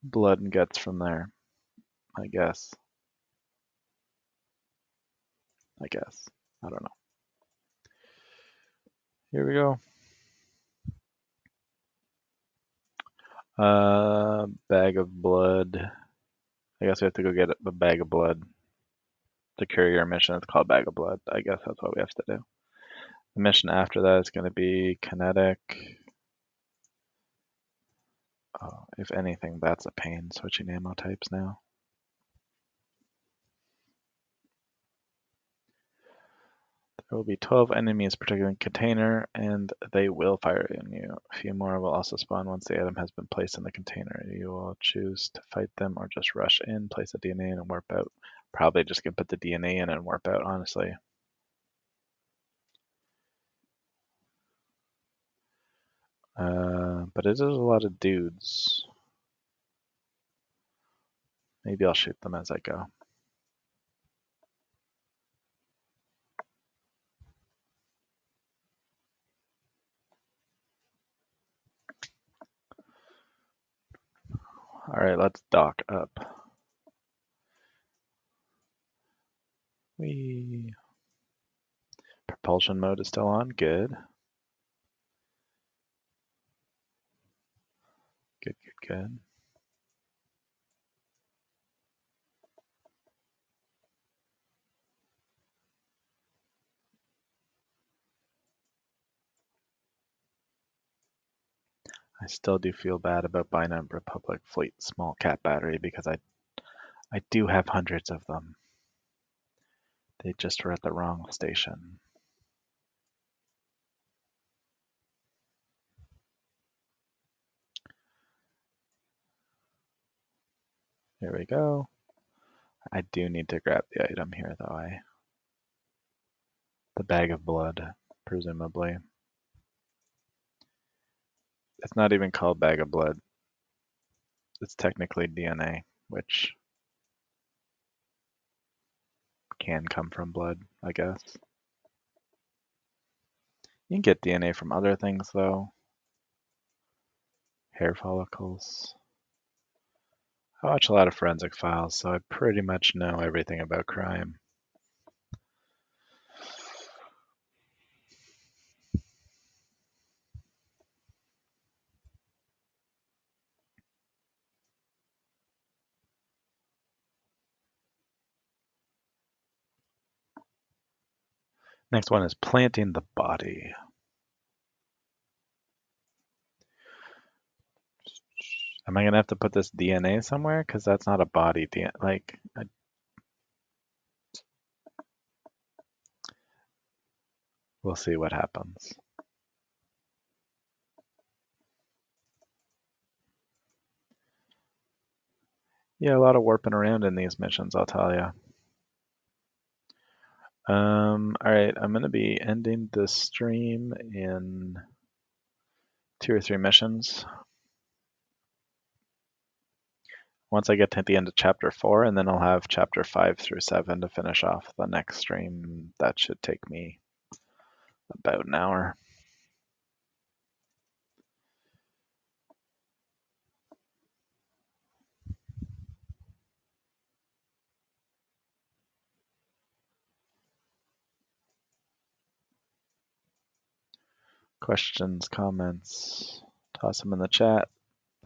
blood and guts from there. I guess. I don't know. Here we go. Bag of Blood. I guess we have to go get the Bag of Blood. The courier mission is called Bag of Blood. I guess that's what we have to do. The mission after that is going to be Kinetic. Oh, if anything, that's a pain, switching ammo types now. There will be 12 enemies protecting the container, and they will fire on you. A few more will also spawn once the item has been placed in the container. You will choose to fight them or just rush in, place a DNA in, and warp out. Probably just gonna put the DNA in and warp out, honestly. But it is a lot of dudes. Maybe I'll shoot them as I go. Alright, let's dock up. Propulsion mode is still on, good. Good, good, good. I still do feel bad about buying a Republic Fleet small cap battery because I do have hundreds of them. They just were at the wrong station. Here we go. I do need to grab the item here, though. The bag of blood, presumably. It's not even called bag of blood. It's technically DNA, which can come from blood, I guess. You can get DNA from other things, though. Hair follicles. I watch a lot of forensic files, so I pretty much know everything about crime. Next one is planting the body. Am I gonna have to put this DNA somewhere? Because that's not a body DNA. Like, we'll see what happens. Yeah, a lot of warping around in these missions, I'll tell you. All right, I'm gonna be ending the stream in 2 or 3 missions. Once I get to the end of chapter 4, and then I'll have chapter 5 through 7 to finish off the next stream. That should take me about an hour. Questions, comments, toss them in the chat.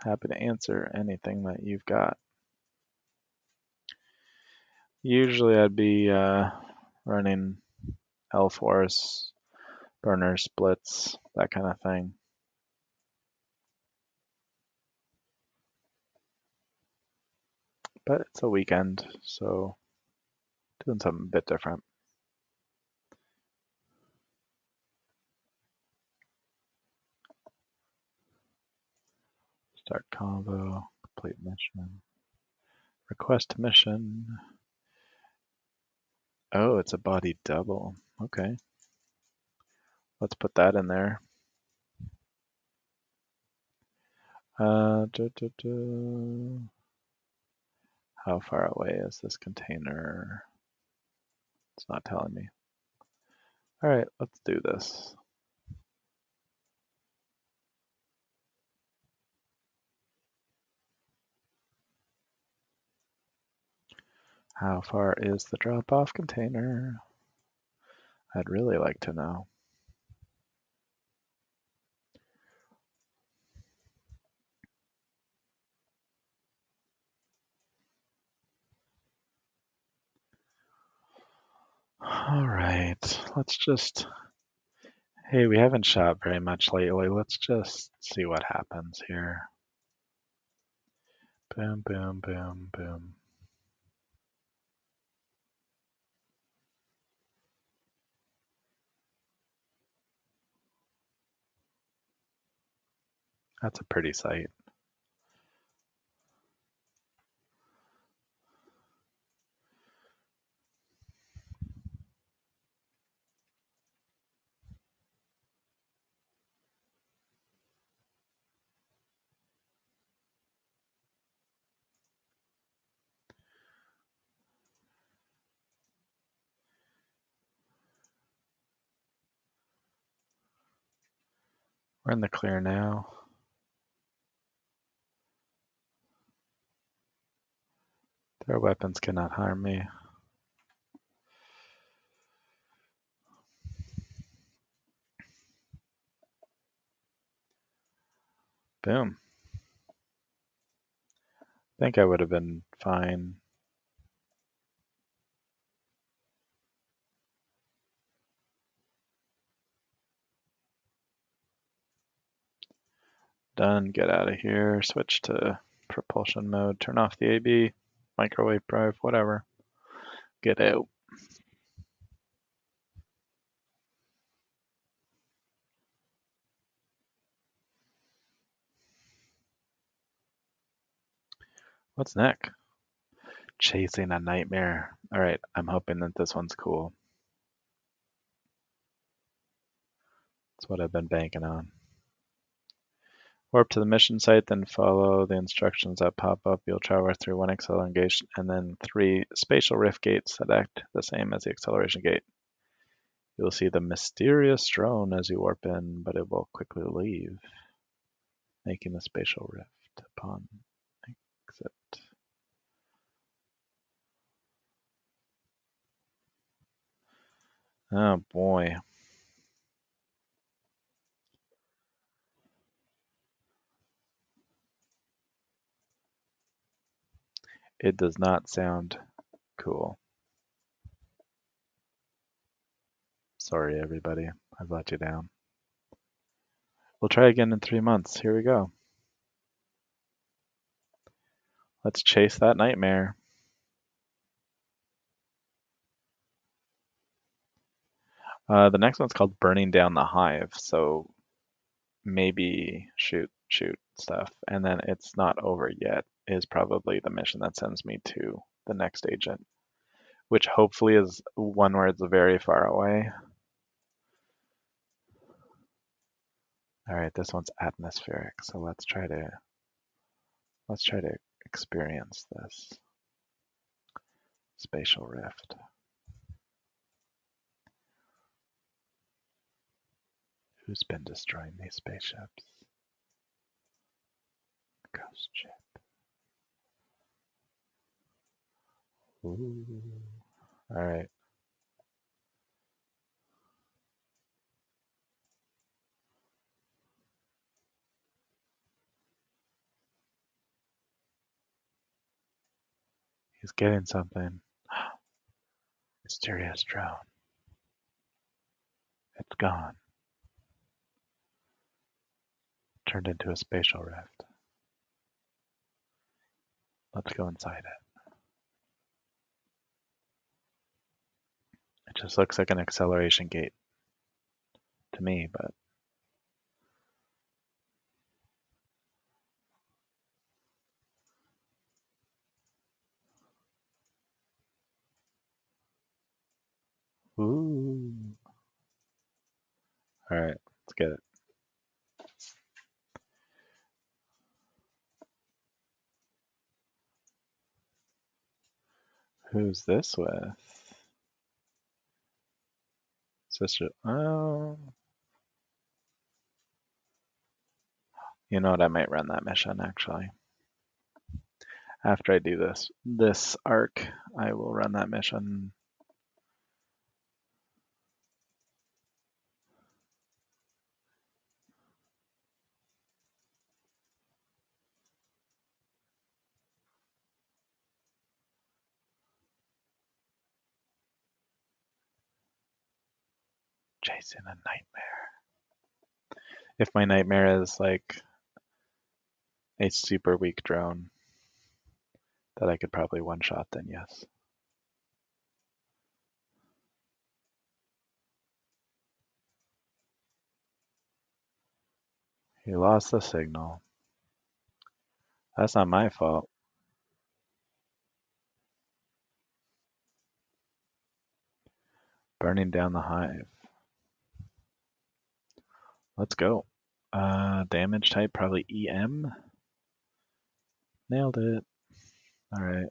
Happy to answer anything that you've got. Usually I'd be running L-Force, burner splits, that kind of thing. But it's a weekend, so doing something a bit different. Start convo, complete mission, request mission. Oh, it's a body double. Okay. Let's put that in there. How far away is this container? It's not telling me. All right, let's do this. How far is the drop-off container? I'd really like to know. All right, let's just, hey, we haven't shot very much lately. Let's just see what happens here. Boom, boom, boom, boom. That's a pretty sight. We're in the clear now. Their weapons cannot harm me. Boom. I think I would have been fine. Done, get out of here, switch to propulsion mode, turn off the AB, microwave drive, whatever. Get out. What's next? Chasing a nightmare. All right, I'm hoping that this one's cool. That's what I've been banking on. Warp to the mission site, then follow the instructions that pop up. You'll travel through one acceleration gate and then 3 spatial rift gates that act the same as the acceleration gate. You'll see the mysterious drone as you warp in, but it will quickly leave, making the spatial rift upon exit. Oh boy. It does not sound cool. Sorry, everybody. I've let you down. We'll try again in 3 months. Here we go. Let's chase that nightmare. The next one's called Burning Down the Hive, so maybe shoot stuff. And then It's Not Over Yet is probably the mission that sends me to the next agent, which hopefully is one where it's very far away. All right, this one's atmospheric, so let's try to experience this spatial rift. Who's been destroying these spaceships? Ghost ship. Ooh. All right. He's getting something. Mysterious drone. It's gone. Turned into a spatial rift. Let's go inside it. It just looks like an acceleration gate to me, but ooh. All right, let's get it. Who's this with? Sister. Oh. You know what? I might run that mission actually. After I do this arc, I will run that mission. Chasing a nightmare. If my nightmare is like a super weak drone that I could probably one-shot, then yes. He lost the signal. That's not my fault. Burning down the hive. Let's go. Damage type, probably EM. Nailed it. All right.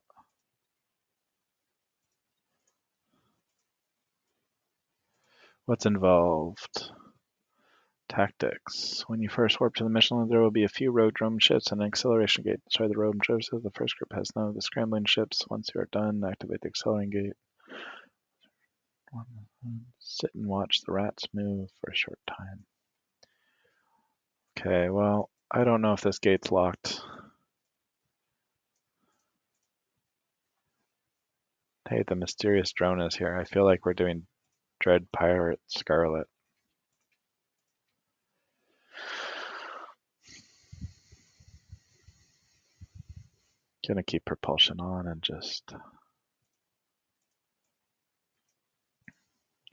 What's involved? Tactics. When you first warp to the mission, there will be a few rogue drone ships and an acceleration gate. Destroy the rogue ships. The first group has none of the scrambling ships. Once you are done, activate the accelerating gate. Sit and watch the rats move for a short time. Okay, well, I don't know if this gate's locked. Hey, the mysterious drone is here. I feel like we're doing Dread Pirate Scarlet. Gonna keep propulsion on and just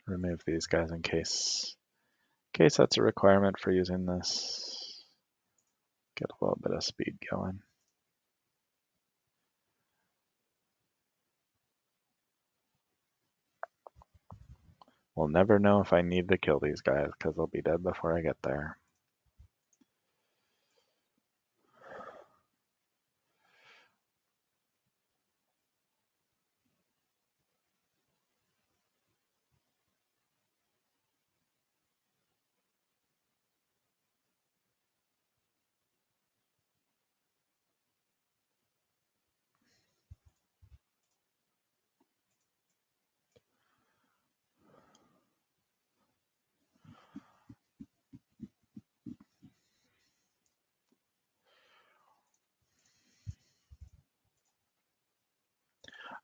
remove these guys in case that's a requirement for using this. Get a little bit of speed going. We'll never know if I need to kill these guys because they'll be dead before I get there.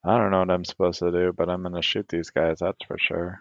I don't know what I'm supposed to do, but I'm gonna shoot these guys, that's for sure.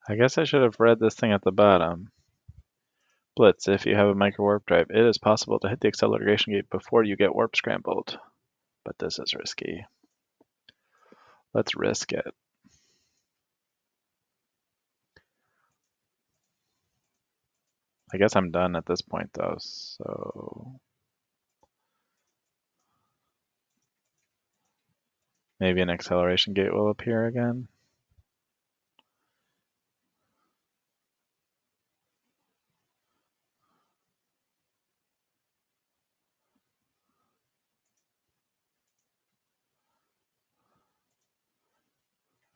I guess I should have read this thing at the bottom. Blitz, if you have a micro warp drive, it is possible to hit the acceleration gate before you get warp scrambled. But this is risky. Let's risk it. I guess I'm done at this point though, so maybe an acceleration gate will appear again.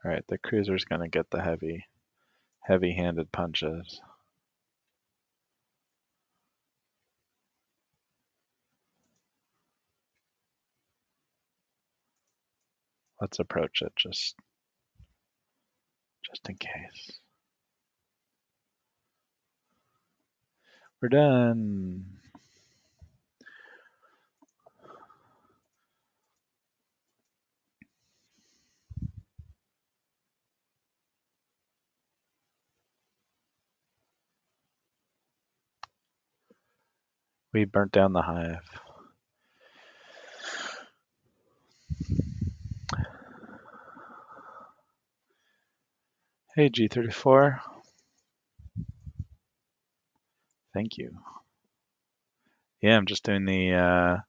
All right, the cruiser's gonna get the heavy-handed punches. Let's approach it just in case. We're done. We burnt down the hive. Hey, G34. Thank you. Yeah, I'm just doing I'm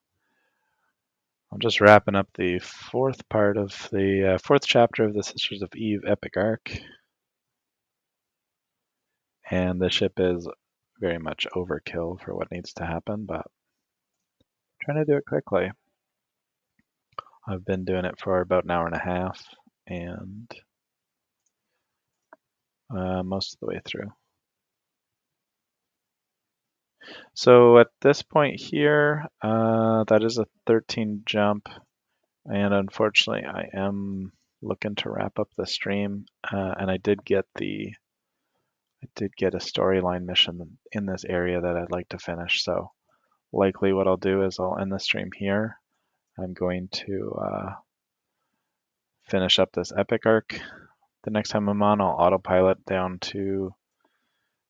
just wrapping up the fourth part of the fourth chapter of the Sisters of Eve epic arc. And the ship is very much overkill for what needs to happen, but I'm trying to do it quickly. I've been doing it for about an hour and a half, and most of the way through. So at this point here, that is a 13 jump, and unfortunately I am looking to wrap up the stream, and I did get a storyline mission in this area that I'd like to finish, so likely what I'll do is I'll end the stream here. I'm going to finish up this epic arc. The next time I'm on, I'll autopilot down to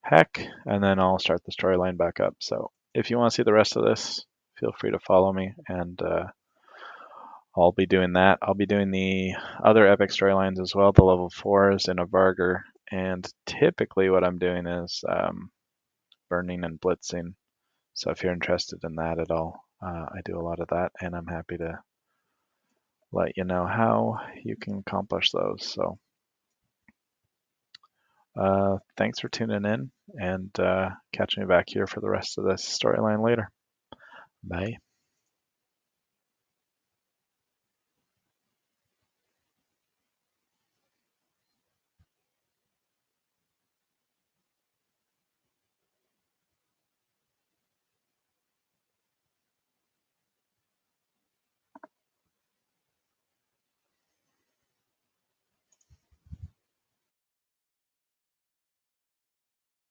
Heck, and then I'll start the storyline back up. So if you want to see the rest of this, feel free to follow me, and I'll be doing that. I'll be doing the other epic storylines as well, the level 4s in a Vargr, and typically what I'm doing is burning and blitzing. So if you're interested in that at all, I do a lot of that, and I'm happy to let you know how you can accomplish those. So thanks for tuning in, and catch me back here for the rest of this storyline later. Bye.